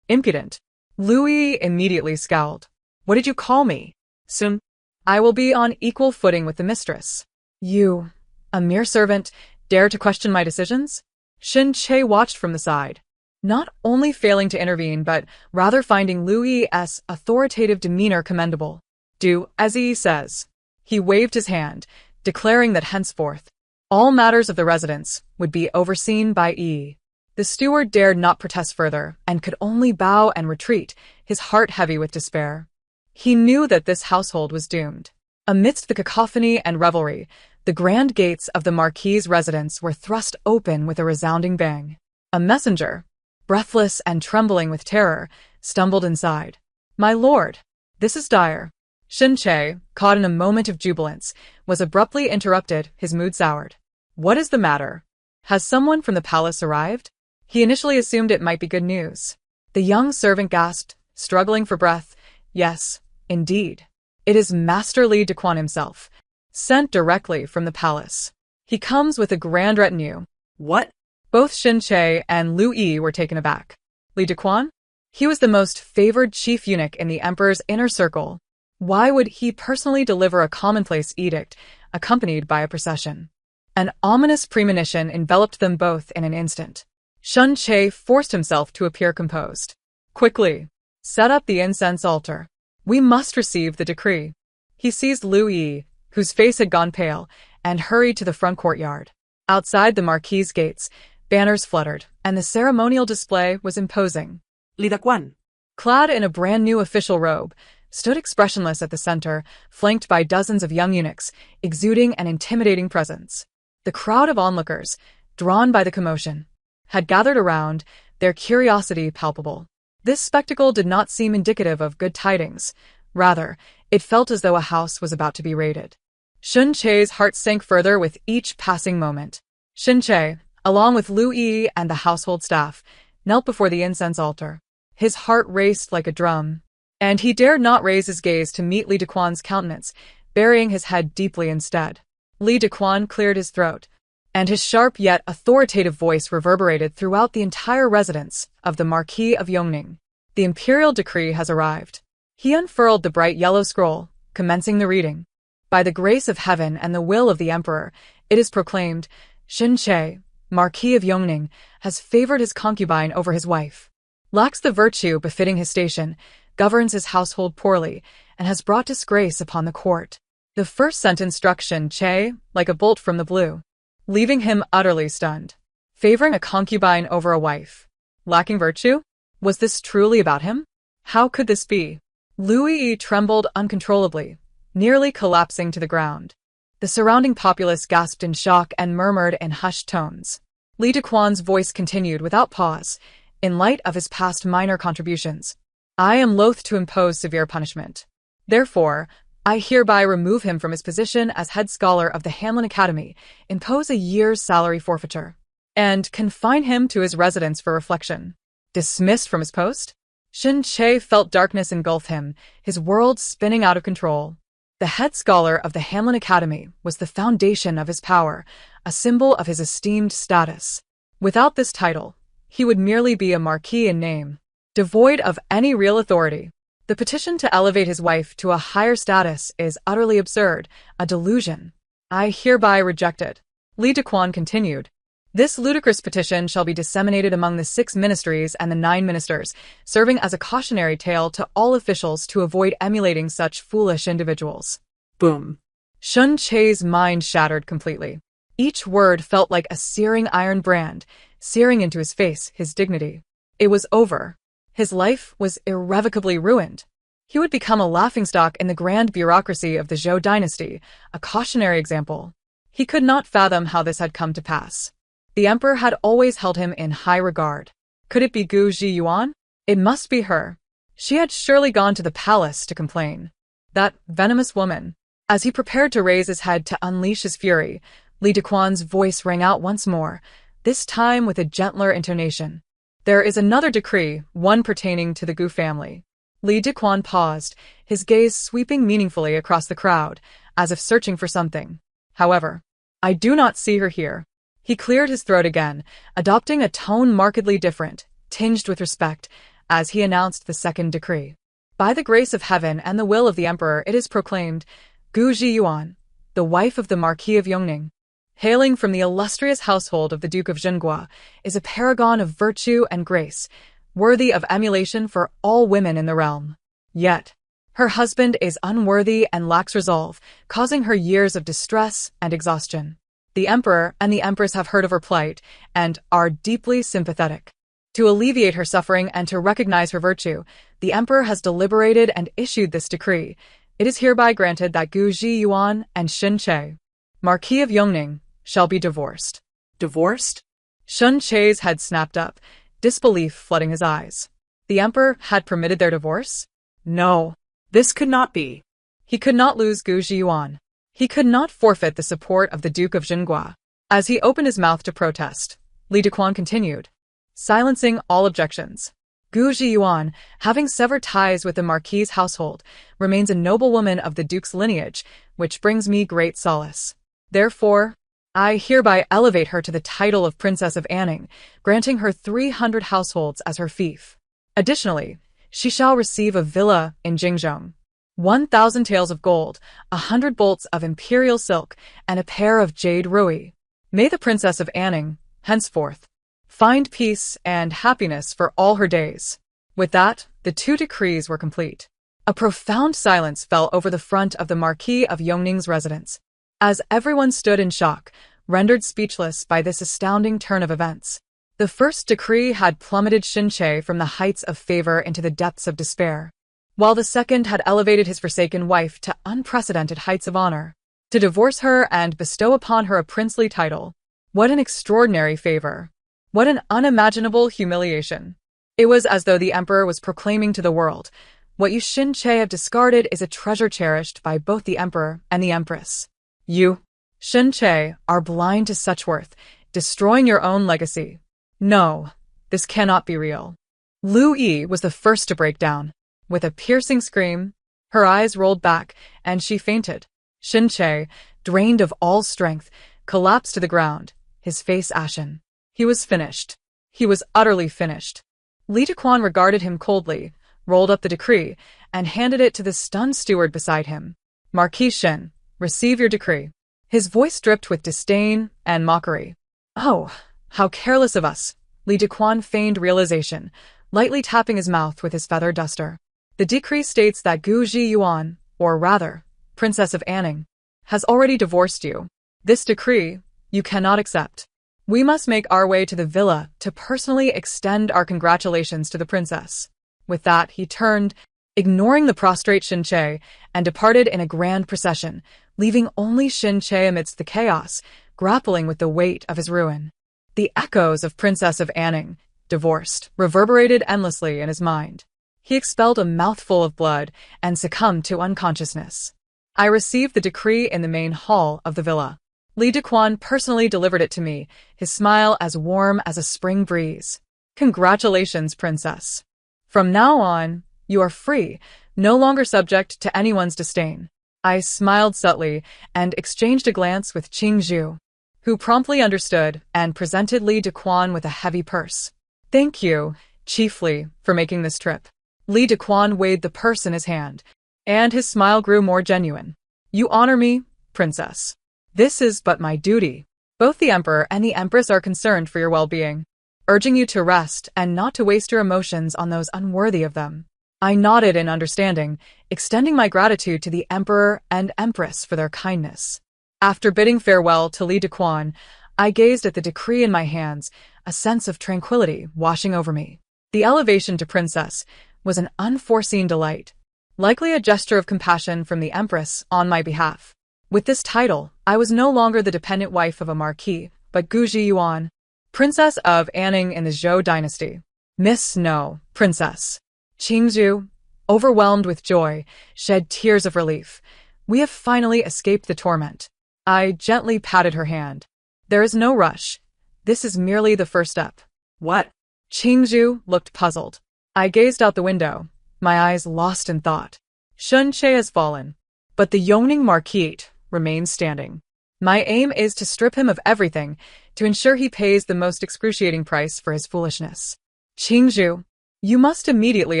"Impudent." Lu Yi immediately scowled. "What did you call me?" "Soon. I will be on equal footing with the mistress. You, a mere servant, dare to question my decisions?" Shun Che watched from the side, not only failing to intervene but rather finding Lu Yi's authoritative demeanor commendable. "Do as he says." He waved his hand, declaring that henceforth, all matters of the residence would be overseen by Yi. The steward dared not protest further and could only bow and retreat, his heart heavy with despair. He knew that this household was doomed. Amidst the cacophony and revelry, the grand gates of the Marquis's residence were thrust open with a resounding bang. A messenger, breathless and trembling with terror, stumbled inside. "My lord, this is dire." Shun Che, caught in a moment of jubilance, was abruptly interrupted, his mood soured. "What is the matter? Has someone from the palace arrived?" He initially assumed it might be good news. The young servant gasped, struggling for breath. "Yes, indeed. It is Master Li Dequan himself, sent directly from the palace. He comes with a grand retinue." "What?" Both Shun Che and Lu Yi were taken aback. Li Dequan? He was the most favored chief eunuch in the emperor's inner circle. Why would he personally deliver a commonplace edict, accompanied by a procession? An ominous premonition enveloped them both in an instant. Shun Che forced himself to appear composed. "Quickly, set up the incense altar. We must receive the decree." He seized Lu Yi, whose face had gone pale, and hurried to the front courtyard. Outside the Marquis's gates, banners fluttered, and the ceremonial display was imposing. Li Dequan, clad in a brand-new official robe, stood expressionless at the center, flanked by dozens of young eunuchs, exuding an intimidating presence. The crowd of onlookers, drawn by the commotion, had gathered around, their curiosity palpable. This spectacle did not seem indicative of good tidings. Rather, it felt as though a house was about to be raided. Shun Che's heart sank further with each passing moment. Shun Che, along with Lu Yi and the household staff, knelt before the incense altar. His heart raced like a drum, and he dared not raise his gaze to meet Li Dequan's countenance, burying his head deeply instead. Li Dequan cleared his throat, and his sharp yet authoritative voice reverberated throughout the entire residence of the Marquis of Yongning. "The imperial decree has arrived." He unfurled the bright yellow scroll, commencing the reading. By the grace of heaven and the will of the emperor, it is proclaimed, Xin Che, Marquis of Yongning, has favored his concubine over his wife, lacks the virtue befitting his station, governs his household poorly, and has brought disgrace upon the court. The first sentence struck Xin Che like a bolt from the blue, leaving him utterly stunned. Favoring a concubine over a wife, lacking virtue? Was this truly about him? How could this be? Louis trembled uncontrollably, nearly collapsing to the ground. The surrounding populace gasped in shock and murmured in hushed tones. Li Dequan's voice continued without pause, in light of his past minor contributions. I am loath to impose severe punishment. Therefore, I hereby remove him from his position as head scholar of the Hamlin Academy, impose a year's salary forfeiture, and confine him to his residence for reflection. Dismissed from his post? Xin Che felt darkness engulf him, his world spinning out of control. The head scholar of the Hamlin Academy was the foundation of his power, a symbol of his esteemed status. Without this title, he would merely be a marquis in name, devoid of any real authority. The petition to elevate his wife to a higher status is utterly absurd, a delusion. I hereby reject it. Li Dequan continued. This ludicrous petition shall be disseminated among the 6 ministries and the 9 ministers, serving as a cautionary tale to all officials to avoid emulating such foolish individuals. Boom. Xin Che's mind shattered completely. Each word felt like a searing iron brand, searing into his face, his dignity. It was over. His life was irrevocably ruined. He would become a laughingstock in the grand bureaucracy of the Zhou dynasty, a cautionary example. He could not fathom how this had come to pass. The emperor had always held him in high regard. Could it be Gu Zhiyuan? It must be her. She had surely gone to the palace to complain. That venomous woman. As he prepared to raise his head to unleash his fury, Li Dequan's voice rang out once more, this time with a gentler intonation. There is another decree, one pertaining to the Gu family. Li Dequan paused, his gaze sweeping meaningfully across the crowd, as if searching for something. However, I do not see her here. He cleared his throat again, adopting a tone markedly different, tinged with respect, as he announced the second decree. By the grace of heaven and the will of the emperor, it is proclaimed, Gu Zhiyuan, the wife of the Marquis of Yongning, hailing from the illustrious household of the Duke of Zhenghua, is a paragon of virtue and grace, worthy of emulation for all women in the realm. Yet, her husband is unworthy and lacks resolve, causing her years of distress and exhaustion. The emperor and the empress have heard of her plight and are deeply sympathetic. To alleviate her suffering and to recognize her virtue, the emperor has deliberated and issued this decree. It is hereby granted that Gu Zhiyuan and Xin Che, Marquis of Yongning, shall be divorced. Divorced? Xin Che's head snapped up, disbelief flooding his eyes. The emperor had permitted their divorce? No. This could not be. He could not lose Gu Zhiyuan. He could not forfeit the support of the Duke of Zhenghua. As he opened his mouth to protest, Li Dequan continued, silencing all objections. Gu Zhiyuan, having severed ties with the Marquis's household, remains a noble woman of the Duke's lineage, which brings me great solace. Therefore, I hereby elevate her to the title of Princess of Anning, granting her 300 households as her fief. Additionally, she shall receive a villa in Jingzhong, 1,000 taels of gold, 100 bolts of imperial silk, and a pair of jade rui. May the Princess of Anning, henceforth, find peace and happiness for all her days. With that, the 2 decrees were complete. A profound silence fell over the front of the Marquis of Yongning's residence, as everyone stood in shock, rendered speechless by this astounding turn of events. The first decree had plummeted Xin Che from the heights of favor into the depths of despair, while the second had elevated his forsaken wife to unprecedented heights of honor. To divorce her and bestow upon her a princely title. What an extraordinary favor. What an unimaginable humiliation. It was as though the emperor was proclaiming to the world, what you Xin Che have discarded is a treasure cherished by both the emperor and the empress. You, Xin Che, are blind to such worth, destroying your own legacy. No, this cannot be real. Lu Yi was the first to break down. With a piercing scream, her eyes rolled back, and she fainted. Xin Che, drained of all strength, collapsed to the ground, his face ashen. He was finished. He was utterly finished. Li Dequan regarded him coldly, rolled up the decree, and handed it to the stunned steward beside him. Marquis Shen, receive your decree. His voice dripped with disdain and mockery. Oh, how careless of us. Li Dequan feigned realization, lightly tapping his mouth with his feather duster. The decree states that Gu Ji Yuan, or rather, Princess of Anning, has already divorced you. This decree, you cannot accept. We must make our way to the villa to personally extend our congratulations to the princess. With that, he turned, ignoring the prostrate Xin Che, and departed in a grand procession, leaving only Xin Che amidst the chaos, grappling with the weight of his ruin. The echoes of Princess of Anning, divorced, reverberated endlessly in his mind. He expelled a mouthful of blood and succumbed to unconsciousness. I received the decree in the main hall of the villa. Li Dequan personally delivered it to me, his smile as warm as a spring breeze. Congratulations, princess. From now on, you are free, no longer subject to anyone's disdain. I smiled subtly and exchanged a glance with Qing Zhu, who promptly understood and presented Li Dequan with a heavy purse. Thank you, chiefly, for making this trip. Li Dequan weighed the purse in his hand, and his smile grew more genuine. You honor me, princess. This is but my duty. Both the emperor and the empress are concerned for your well-being, urging you to rest and not to waste your emotions on those unworthy of them. I nodded in understanding, extending my gratitude to the emperor and empress for their kindness. After bidding farewell to Li Dequan, I gazed at the decree in my hands, a sense of tranquility washing over me. The elevation to princess was an unforeseen delight, likely a gesture of compassion from the empress on my behalf. With this title, I was no longer the dependent wife of a marquis, but Gu Ji Yuan, Princess of Anning in the Zhou dynasty. Miss No, Princess. Qingzhu, overwhelmed with joy, shed tears of relief. We have finally escaped the torment. I gently patted her hand. There is no rush. This is merely the first step. What? Qingzhu looked puzzled. I gazed out the window, my eyes lost in thought. Shun Che has fallen, but the Yongning Marquis remains standing. My aim is to strip him of everything, to ensure he pays the most excruciating price for his foolishness. Qingzhu, you must immediately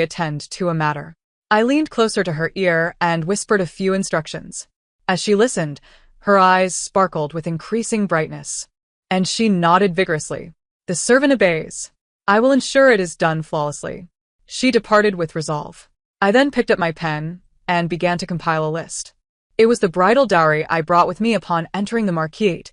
attend to a matter. I leaned closer to her ear and whispered a few instructions. As she listened, her eyes sparkled with increasing brightness, and she nodded vigorously. The servant obeys. I will ensure it is done flawlessly. She departed with resolve. I then picked up my pen and began to compile a list. It was the bridal dowry I brought with me upon entering the marquis,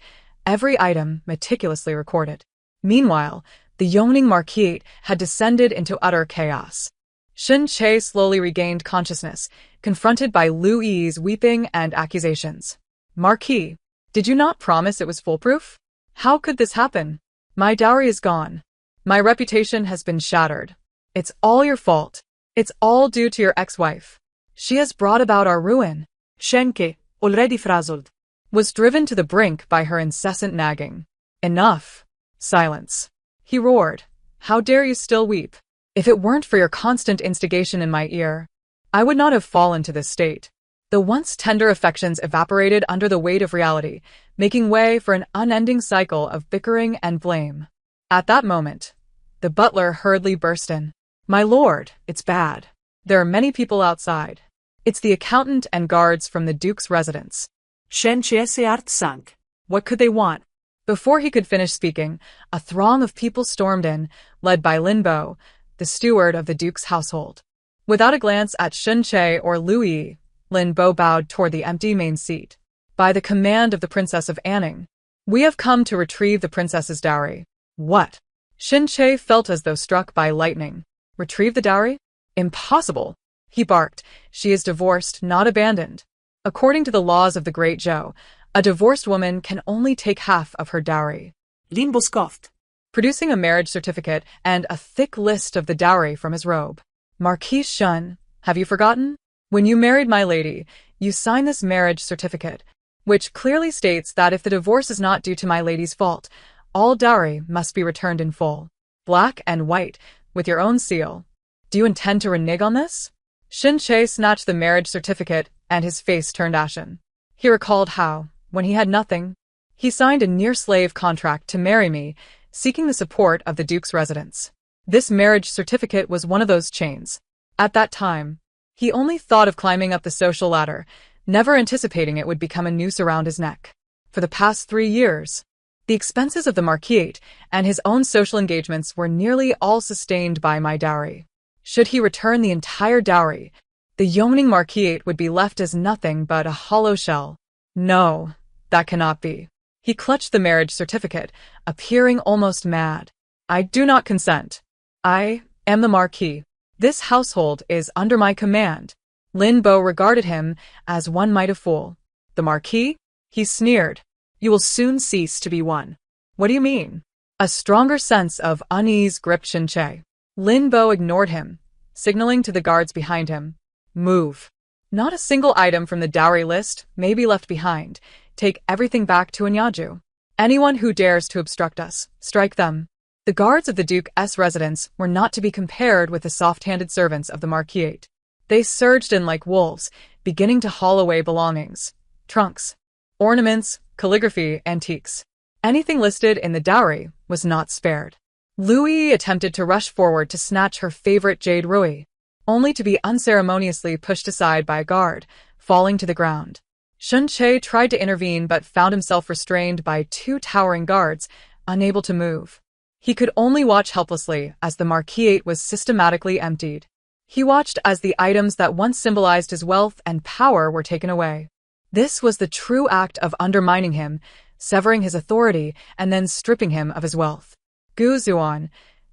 every item meticulously recorded. Meanwhile, the Yongning Marquis had descended into utter chaos. Xin Che slowly regained consciousness, confronted by Lu Yi's weeping and accusations. Marquis, did you not promise it was foolproof? How could this happen? My dowry is gone. My reputation has been shattered. It's all your fault. It's all due to your ex-wife. She has brought about our ruin. Shenke, already frazzled, was driven to the brink by her incessant nagging. Enough. Silence. He roared. How dare you still weep? If it weren't for your constant instigation in my ear, I would not have fallen to this state. The once tender affections evaporated under the weight of reality, making way for an unending cycle of bickering and blame. At that moment, the butler hurriedly burst in. My lord, it's bad. There are many people outside. It's the accountant and guards from the Duke's residence. Shen Chiese art sank. What could they want? Before he could finish speaking, a throng of people stormed in, led by Lin Bo, the steward of the Duke's household. Without a glance at Shun Che or Lu Yi, Lin Bo bowed toward the empty main seat. By the command of the Princess of Anning, we have come to retrieve the princess's dowry. What? Shin Che felt as though struck by lightning. Retrieve the dowry? Impossible, he barked. She is divorced, not abandoned. According to the laws of the Great Zhou, a divorced woman can only take half of her dowry. Lin Bo scoffed, producing a marriage certificate and a thick list of the dowry from his robe. Marquis Shun, have you forgotten? When you married my lady, you signed this marriage certificate, which clearly states that if the divorce is not due to my lady's fault, all dowry must be returned in full, black and white, with your own seal. Do you intend to renege on this? Shin Che snatched the marriage certificate and his face turned ashen. He recalled how, when he had nothing, he signed a near-slave contract to marry me, seeking the support of the Duke's residence. This marriage certificate was one of those chains. At that time, He only thought of climbing up the social ladder, never anticipating it would become a noose around his neck. For the past 3 years, the expenses of the marquise and his own social engagements were nearly all sustained by my dowry. Should he return the entire dowry, the Yongning marquise would be left as nothing but a hollow shell. No, that cannot be. He clutched the marriage certificate, appearing almost mad. I do not consent. I am the marquis. This household is under my command. Lin Bo regarded him as one might a fool. The marquis? He sneered. You will soon cease to be one. What do you mean? A stronger sense of unease gripped Shin Che. Lin Bo ignored him, signaling to the guards behind him. Move. Not a single item from the dowry list may be left behind. Take everything back to Anyaju. Anyone who dares to obstruct us, strike them. The guards of the Duke's residence were not to be compared with the soft-handed servants of the marquise. They surged in like wolves, beginning to haul away belongings. Trunks, ornaments, calligraphy, antiques. Anything listed in the dowry was not spared. Louis attempted to rush forward to snatch her favorite jade ruby, only to be unceremoniously pushed aside by a guard, falling to the ground. Shin Che tried to intervene but found himself restrained by 2 towering guards, unable to move. He could only watch helplessly as the marquise was systematically emptied. He watched as the items that once symbolized his wealth and power were taken away. This was the true act of undermining him, severing his authority, and then stripping him of his wealth. Gu Zuan,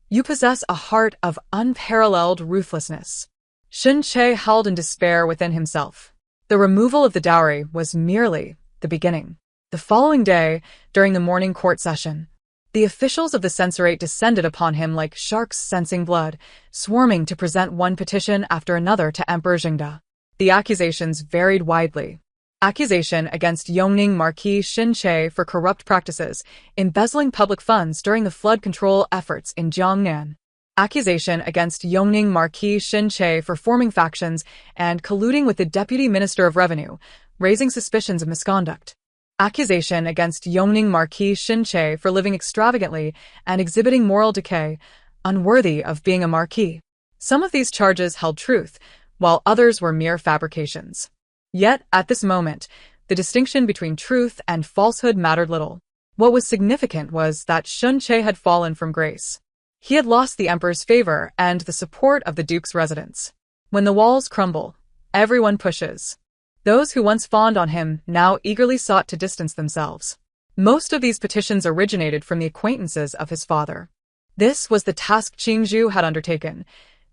you possess a heart of unparalleled ruthlessness. Shin Che howled in despair within himself. The removal of the dowry was merely the beginning. The following day, during the morning court session, the officials of the censorate descended upon him like sharks sensing blood, swarming to present one petition after another to Emperor Jingda. The accusations varied widely. Accusation against Yongning Marquis Shin Che for corrupt practices, embezzling public funds during the flood control efforts in Jiangnan. Accusation against Yongning Marquis Shin Che for forming factions and colluding with the Deputy Minister of Revenue, raising suspicions of misconduct. Accusation against Yongning Marquis Shin Che for living extravagantly and exhibiting moral decay, unworthy of being a marquis. Some of these charges held truth, while others were mere fabrications. Yet, at this moment, the distinction between truth and falsehood mattered little. What was significant was that Shin Che had fallen from grace. He had lost the emperor's favor and the support of the duke's residents. When the walls crumble, everyone pushes. Those who once fawned on him now eagerly sought to distance themselves. Most of these petitions originated from the acquaintances of his father. This was the task Qingzhu had undertaken,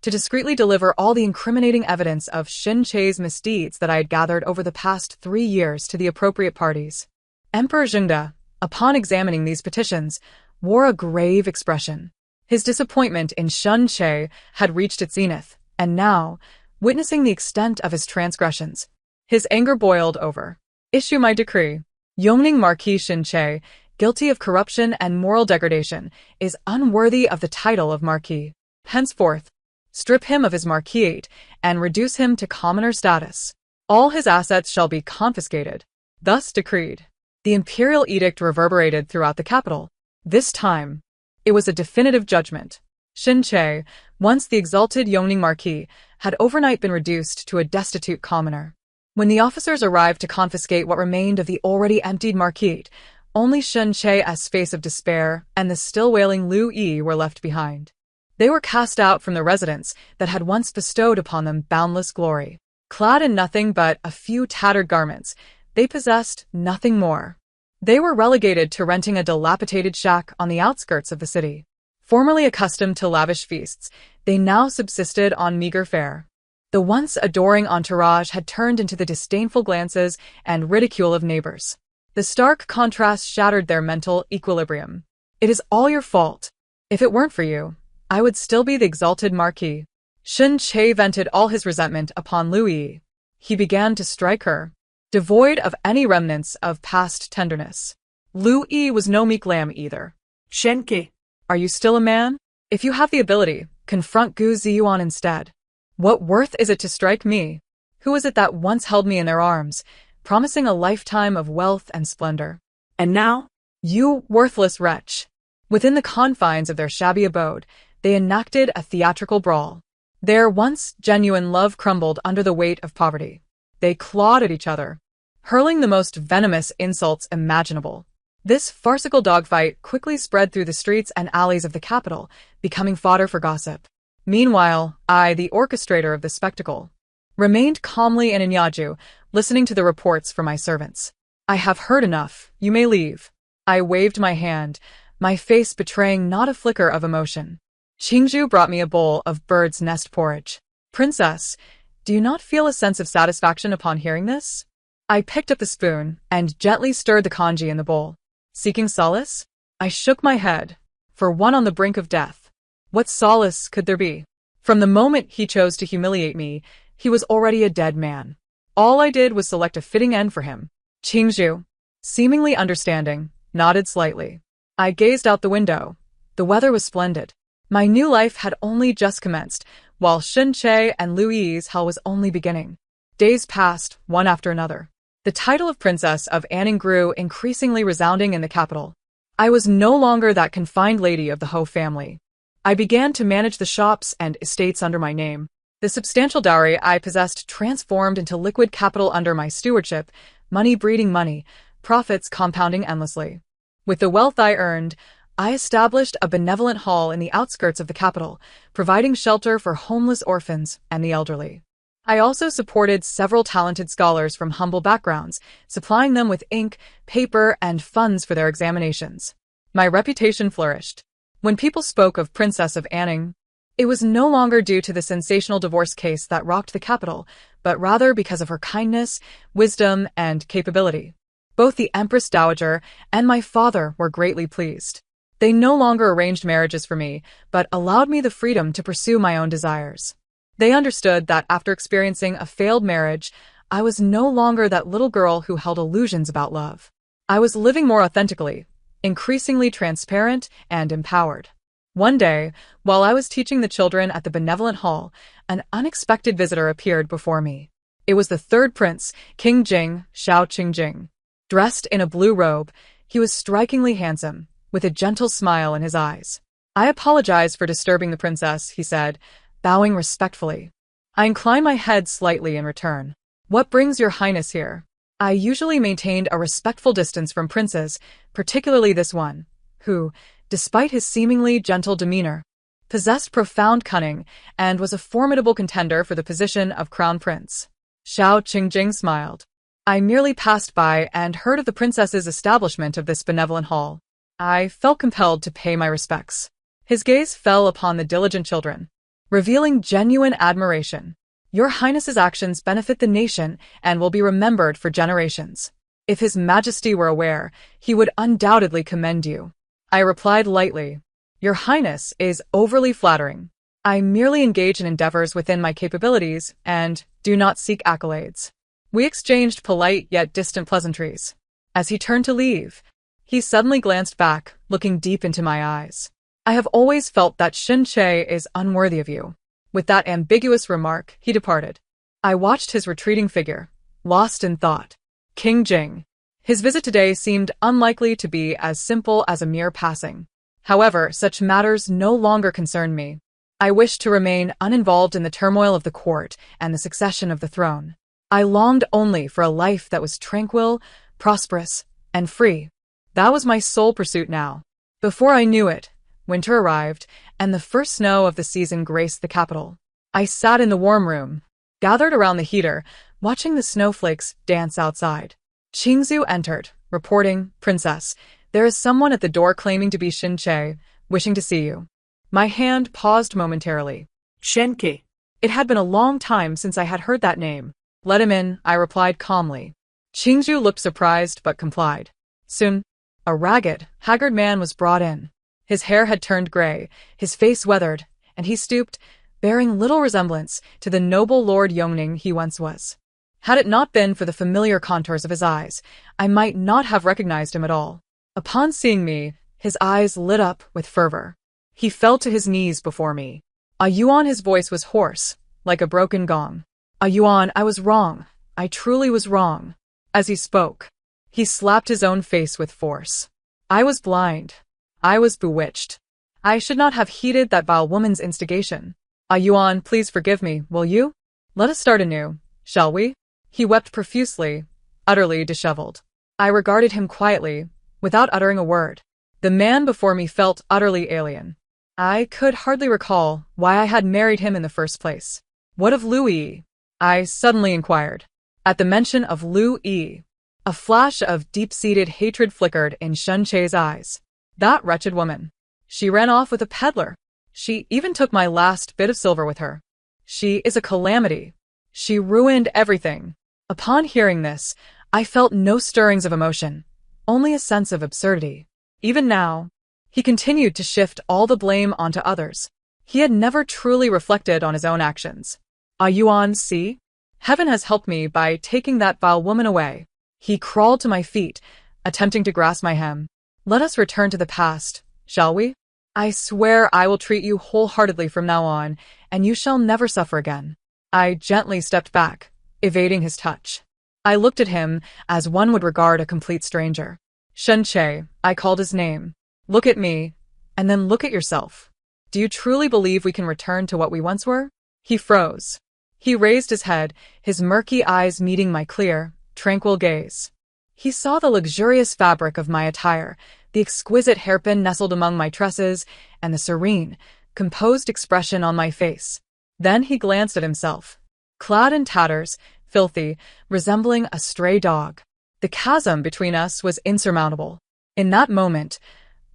to discreetly deliver all the incriminating evidence of Shin Che's misdeeds that I had gathered over the past 3 years to the appropriate parties. Emperor Jingda, upon examining these petitions, wore a grave expression. His disappointment in Shin Che had reached its zenith, and now, witnessing the extent of his transgressions, his anger boiled over. Issue my decree. Yongning Marquis Shin Che, guilty of corruption and moral degradation, is unworthy of the title of marquis. Henceforth, strip him of his marquisate and reduce him to commoner status. All his assets shall be confiscated. Thus decreed. The imperial edict reverberated throughout the capital. This time, it was a definitive judgment. Shin Che, once the exalted Yongning marquis, had overnight been reduced to a destitute commoner. When the officers arrived to confiscate what remained of the already emptied marquis, only Shin Che's face of despair and the still wailing Liu Yi were left behind. They were cast out from the residence that had once bestowed upon them boundless glory. Clad in nothing but a few tattered garments, they possessed nothing more. They were relegated to renting a dilapidated shack on the outskirts of the city. Formerly accustomed to lavish feasts, they now subsisted on meager fare. The once adoring entourage had turned into the disdainful glances and ridicule of neighbors. The stark contrast shattered their mental equilibrium. It is all your fault. If it weren't for you, I would still be the exalted marquis. Shin Che vented all his resentment upon Liu Yi. He began to strike her, devoid of any remnants of past tenderness. Liu Yi was no meek lamb either. Shenke, Are you still a man? If you have the ability, confront Gu Ziyuan instead. What worth is it to strike me? Who is it that once held me in their arms, promising a lifetime of wealth and splendor? and now? You worthless wretch! Within the confines of their shabby abode, they enacted a theatrical brawl. Their once genuine love crumbled under the weight of poverty. They clawed at each other, hurling the most venomous insults imaginable. This farcical dogfight quickly spread through the streets and alleys of the capital, becoming fodder for gossip. Meanwhile, I, the orchestrator of the spectacle, remained calmly in Inyaju, listening to the reports from my servants. I have heard enough. You may leave. I waved my hand, my face betraying not a flicker of emotion. Qingzhu brought me a bowl of bird's nest porridge. Princess, do you not feel a sense of satisfaction upon hearing this? I picked up the spoon and gently stirred the congee in the bowl. Seeking solace? I shook my head. For one on the brink of death, what solace could there be? From the moment he chose to humiliate me, he was already a dead man. All I did was select a fitting end for him. Qingzhu, seemingly understanding, nodded slightly. I gazed out the window. The weather was splendid. My new life had only just commenced, while Xinche and Louise' hell was only beginning. Days passed, one after another. The title of Princess of Anning grew increasingly resounding in the capital. I was no longer that confined lady of the Ho family. I began to manage the shops and estates under my name. The substantial dowry I possessed transformed into liquid capital under my stewardship, money breeding money, profits compounding endlessly. With the wealth I earned, I established a benevolent hall in the outskirts of the capital, providing shelter for homeless orphans and the elderly. I also supported several talented scholars from humble backgrounds, supplying them with ink, paper, and funds for their examinations. My reputation flourished. When people spoke of Princess of Anning, it was no longer due to the sensational divorce case that rocked the capital, but rather because of her kindness, wisdom, and capability. Both the Empress Dowager and my father were greatly pleased. They no longer arranged marriages for me, but allowed me the freedom to pursue my own desires. They understood that after experiencing a failed marriage, I was no longer that little girl who held illusions about love. I was living more authentically, increasingly transparent and empowered. One day, while I was teaching the children at the benevolent hall, an unexpected visitor appeared before me. It was the third prince, King Jing, Xiao Qingjing. Dressed in a blue robe, he was strikingly handsome, with a gentle smile in his eyes. I apologize for disturbing the princess, he said, bowing respectfully. I inclined my head slightly in return. What brings your highness here? I usually maintained a respectful distance from princes, particularly this one, who, despite his seemingly gentle demeanor, possessed profound cunning and was a formidable contender for the position of crown prince. Xiao Qingjing smiled. I merely passed by and heard of the princess's establishment of this benevolent hall. I felt compelled to pay my respects. His gaze fell upon the diligent children, revealing genuine admiration. Your Highness's actions benefit the nation and will be remembered for generations. If His Majesty were aware, he would undoubtedly commend you. I replied lightly. Your Highness is overly flattering. I merely engage in endeavors within my capabilities and do not seek accolades. We exchanged polite yet distant pleasantries. As he turned to leave, he suddenly glanced back, looking deep into my eyes. I have always felt that Xinche is unworthy of you. With that ambiguous remark, he departed. I watched his retreating figure, lost in thought. King Jing. His visit today seemed unlikely to be as simple as a mere passing. However, such matters no longer concerned me. I wished to remain uninvolved in the turmoil of the court and the succession of the throne. I longed only for a life that was tranquil, prosperous, and free. That was my sole pursuit now. Before I knew it, winter arrived, and the first snow of the season graced the capital. I sat in the warm room, gathered around the heater, watching the snowflakes dance outside. Qingzhu entered, reporting, Princess, there is someone at the door claiming to be Xinche, wishing to see you. My hand paused momentarily. Shenke. It had been a long time since I had heard that name. Let him in, I replied calmly. Qingzhu looked surprised but complied. Soon, a ragged, haggard man was brought in. His hair had turned gray, his face weathered, and he stooped, bearing little resemblance to the noble Lord Yongning he once was. Had it not been for the familiar contours of his eyes, I might not have recognized him at all. Upon seeing me, his eyes lit up with fervor. He fell to his knees before me. Yuan, his voice was hoarse, like a broken gong. Yuan, I was wrong. I truly was wrong. As he spoke, he slapped his own face with force. I was blind. I was bewitched. I should not have heeded that vile woman's instigation. Ah Yuan, please forgive me, will you? Let us start anew, shall we? He wept profusely, utterly disheveled. I regarded him quietly, without uttering a word. The man before me felt utterly alien. I could hardly recall why I had married him in the first place. What of Louis? I suddenly inquired. At the mention of Louis, a flash of deep-seated hatred flickered in Shun Che's eyes. That wretched woman. She ran off with a peddler. She even took my last bit of silver with her. She is a calamity. She ruined everything. Upon hearing this, I felt no stirrings of emotion, only a sense of absurdity. Even now, he continued to shift all the blame onto others. He had never truly reflected on his own actions. Ah Yuan, see? Heaven has helped me by taking that vile woman away. He crawled to my feet, attempting to grasp my hem. Let us return to the past, shall we? I swear I will treat you wholeheartedly from now on, and you shall never suffer again. I gently stepped back, evading his touch. I looked at him as one would regard a complete stranger. Shun Che, I called his name. Look at me, and then look at yourself. Do you truly believe we can return to what we once were? He froze. He raised his head, his murky eyes meeting my clear, tranquil gaze. He saw the luxurious fabric of my attire, the exquisite hairpin nestled among my tresses, and the serene, composed expression on my face. Then he glanced at himself. Clad in tatters, filthy, resembling a stray dog. The chasm between us was insurmountable. In that moment,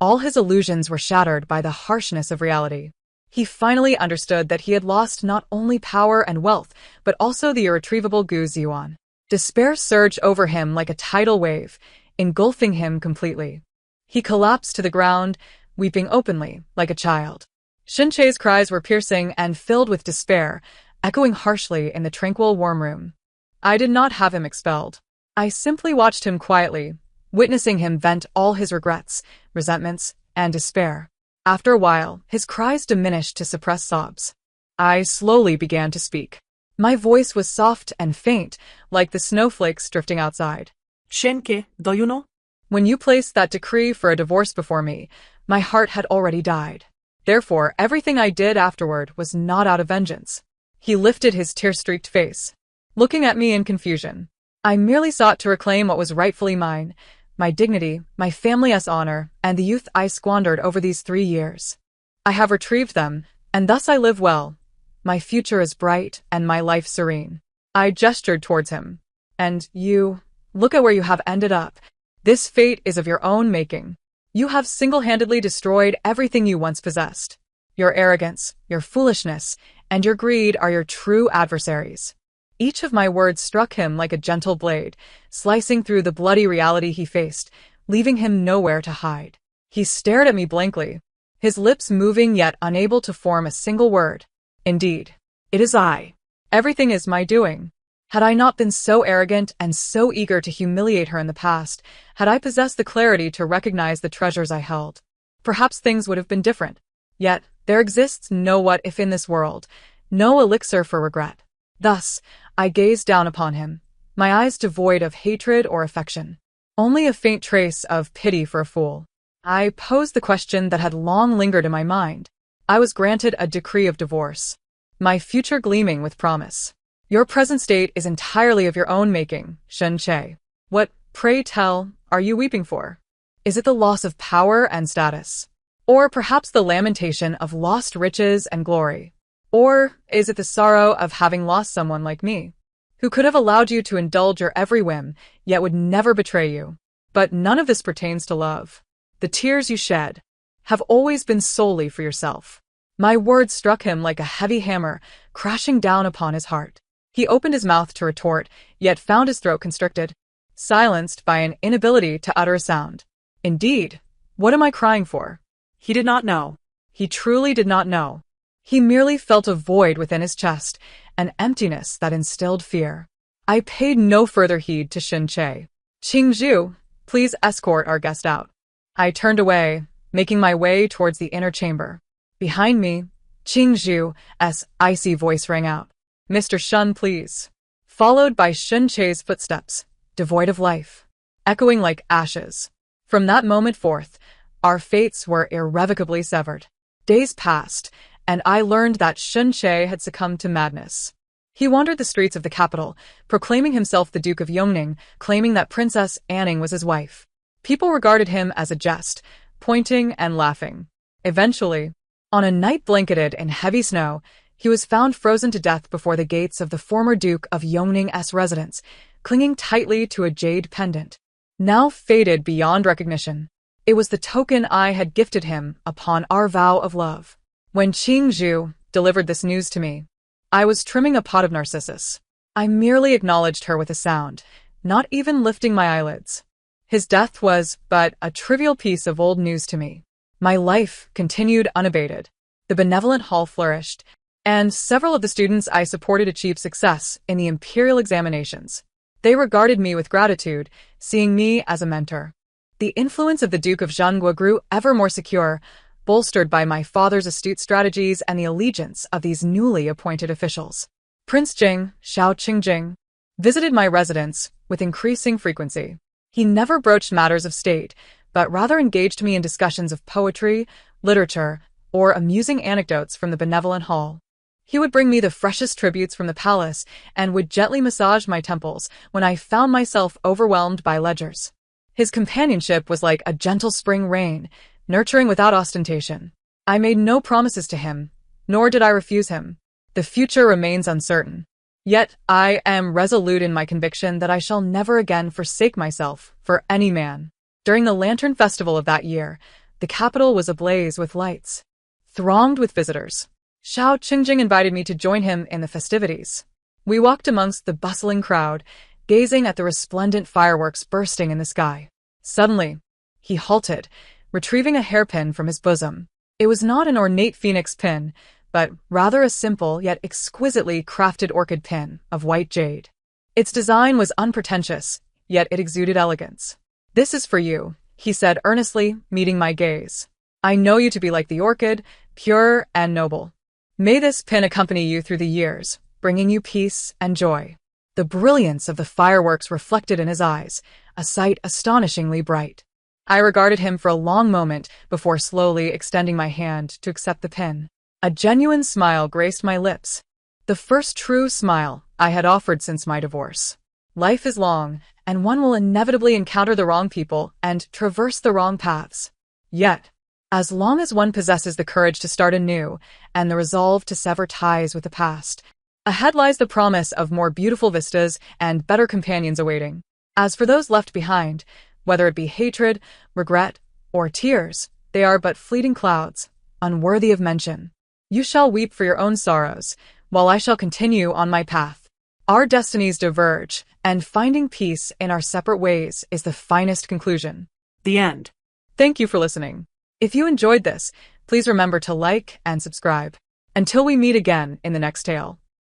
all his illusions were shattered by the harshness of reality. He finally understood that he had lost not only power and wealth, but also the irretrievable Gu Yuan. Despair surged over him like a tidal wave, engulfing him completely. He collapsed to the ground, weeping openly, like a child. Shun Che's cries were piercing and filled with despair, echoing harshly in the tranquil warm room. I did not have him expelled. I simply watched him quietly, witnessing him vent all his regrets, resentments, and despair. After a while, his cries diminished to suppressed sobs. I slowly began to speak. My voice was soft and faint, like the snowflakes drifting outside. Shenke, do you know? When you placed that decree for a divorce before me, my heart had already died. Therefore, everything I did afterward was not out of vengeance. He lifted his tear-streaked face, looking at me in confusion. I merely sought to reclaim what was rightfully mine, my dignity, my family's honor, and the youth I squandered over these 3 years. I have retrieved them, and thus I live well. My future is bright, and my life serene. I gestured towards him. And you, look at where you have ended up. This fate is of your own making. You have single-handedly destroyed everything you once possessed. Your arrogance, your foolishness, and your greed are your true adversaries. Each of my words struck him like a gentle blade, slicing through the bloody reality he faced, leaving him nowhere to hide. He stared at me blankly, his lips moving yet unable to form a single word. Indeed, it is I. Everything is my doing. Had I not been so arrogant and so eager to humiliate her in the past, had I possessed the clarity to recognize the treasures I held, perhaps things would have been different. Yet, there exists no what if in this world, no elixir for regret. Thus, I gazed down upon him, my eyes devoid of hatred or affection, only a faint trace of pity for a fool. I posed the question that had long lingered in my mind. I was granted a decree of divorce, my future gleaming with promise. Your present state is entirely of your own making, Shun Che. What, pray tell, are you weeping for? Is it the loss of power and status? Or perhaps the lamentation of lost riches and glory? Or is it the sorrow of having lost someone like me, who could have allowed you to indulge your every whim, yet would never betray you? But none of this pertains to love. The tears you shed have always been solely for yourself. My words struck him like a heavy hammer, crashing down upon his heart. He opened his mouth to retort, yet found his throat constricted, silenced by an inability to utter a sound. Indeed, what am I crying for? He did not know. He truly did not know. He merely felt a void within his chest, an emptiness that instilled fear. I paid no further heed to Shun Che. Qingzhu, please escort our guest out. I turned away, making my way towards the inner chamber. Behind me, Qingzhu's icy voice rang out. Mr. Shun, please. Followed by Shun Che's footsteps, devoid of life, echoing like ashes. From that moment forth, our fates were irrevocably severed. Days passed, and I learned that Shun Che had succumbed to madness. He wandered the streets of the capital, proclaiming himself the Duke of Yongning, claiming that Princess Anning was his wife. People regarded him as a jest, pointing and laughing. Eventually, on a night blanketed in heavy snow, he was found frozen to death before the gates of the former Duke of Yongning's residence, clinging tightly to a jade pendant, now faded beyond recognition. It was the token I had gifted him upon our vow of love. When Qing Zhu delivered this news to me, I was trimming a pot of narcissus. I merely acknowledged her with a sound, not even lifting my eyelids. His death was but a trivial piece of old news to me. My life continued unabated. The benevolent hall flourished, and several of the students I supported achieved success in the imperial examinations. They regarded me with gratitude, seeing me as a mentor. The influence of the Duke of Zhangguo grew ever more secure, bolstered by my father's astute strategies and the allegiance of these newly appointed officials. Prince Jing, Xiao Qingjing, visited my residence with increasing frequency. He never broached matters of state, but rather engaged me in discussions of poetry, literature, or amusing anecdotes from the benevolent hall. He would bring me the freshest tributes from the palace and would gently massage my temples when I found myself overwhelmed by ledgers. His companionship was like a gentle spring rain, nurturing without ostentation. I made no promises to him, nor did I refuse him. The future remains uncertain. Yet I am resolute in my conviction that I shall never again forsake myself for any man. During the Lantern Festival of that year, the capital was ablaze with lights, thronged with visitors. Xiao Qingjing invited me to join him in the festivities. We walked amongst the bustling crowd, gazing at the resplendent fireworks bursting in the sky. Suddenly, he halted, retrieving a hairpin from his bosom. It was not an ornate phoenix pin, but rather a simple yet exquisitely crafted orchid pin of white jade. Its design was unpretentious, yet it exuded elegance. "This is for you," he said earnestly, meeting my gaze. "I know you to be like the orchid, pure and noble. May this pin accompany you through the years, bringing you peace and joy." The brilliance of the fireworks reflected in his eyes, a sight astonishingly bright. I regarded him for a long moment before slowly extending my hand to accept the pin. A genuine smile graced my lips, the first true smile I had offered since my divorce. Life is long, and one will inevitably encounter the wrong people and traverse the wrong paths. Yet, as long as one possesses the courage to start anew and the resolve to sever ties with the past, ahead lies the promise of more beautiful vistas and better companions awaiting. As for those left behind, whether it be hatred, regret, or tears, they are but fleeting clouds, unworthy of mention. You shall weep for your own sorrows, while I shall continue on my path. Our destinies diverge, and finding peace in our separate ways is the finest conclusion. The end. Thank you for listening. If you enjoyed this, please remember to like and subscribe. Until we meet again in the next tale.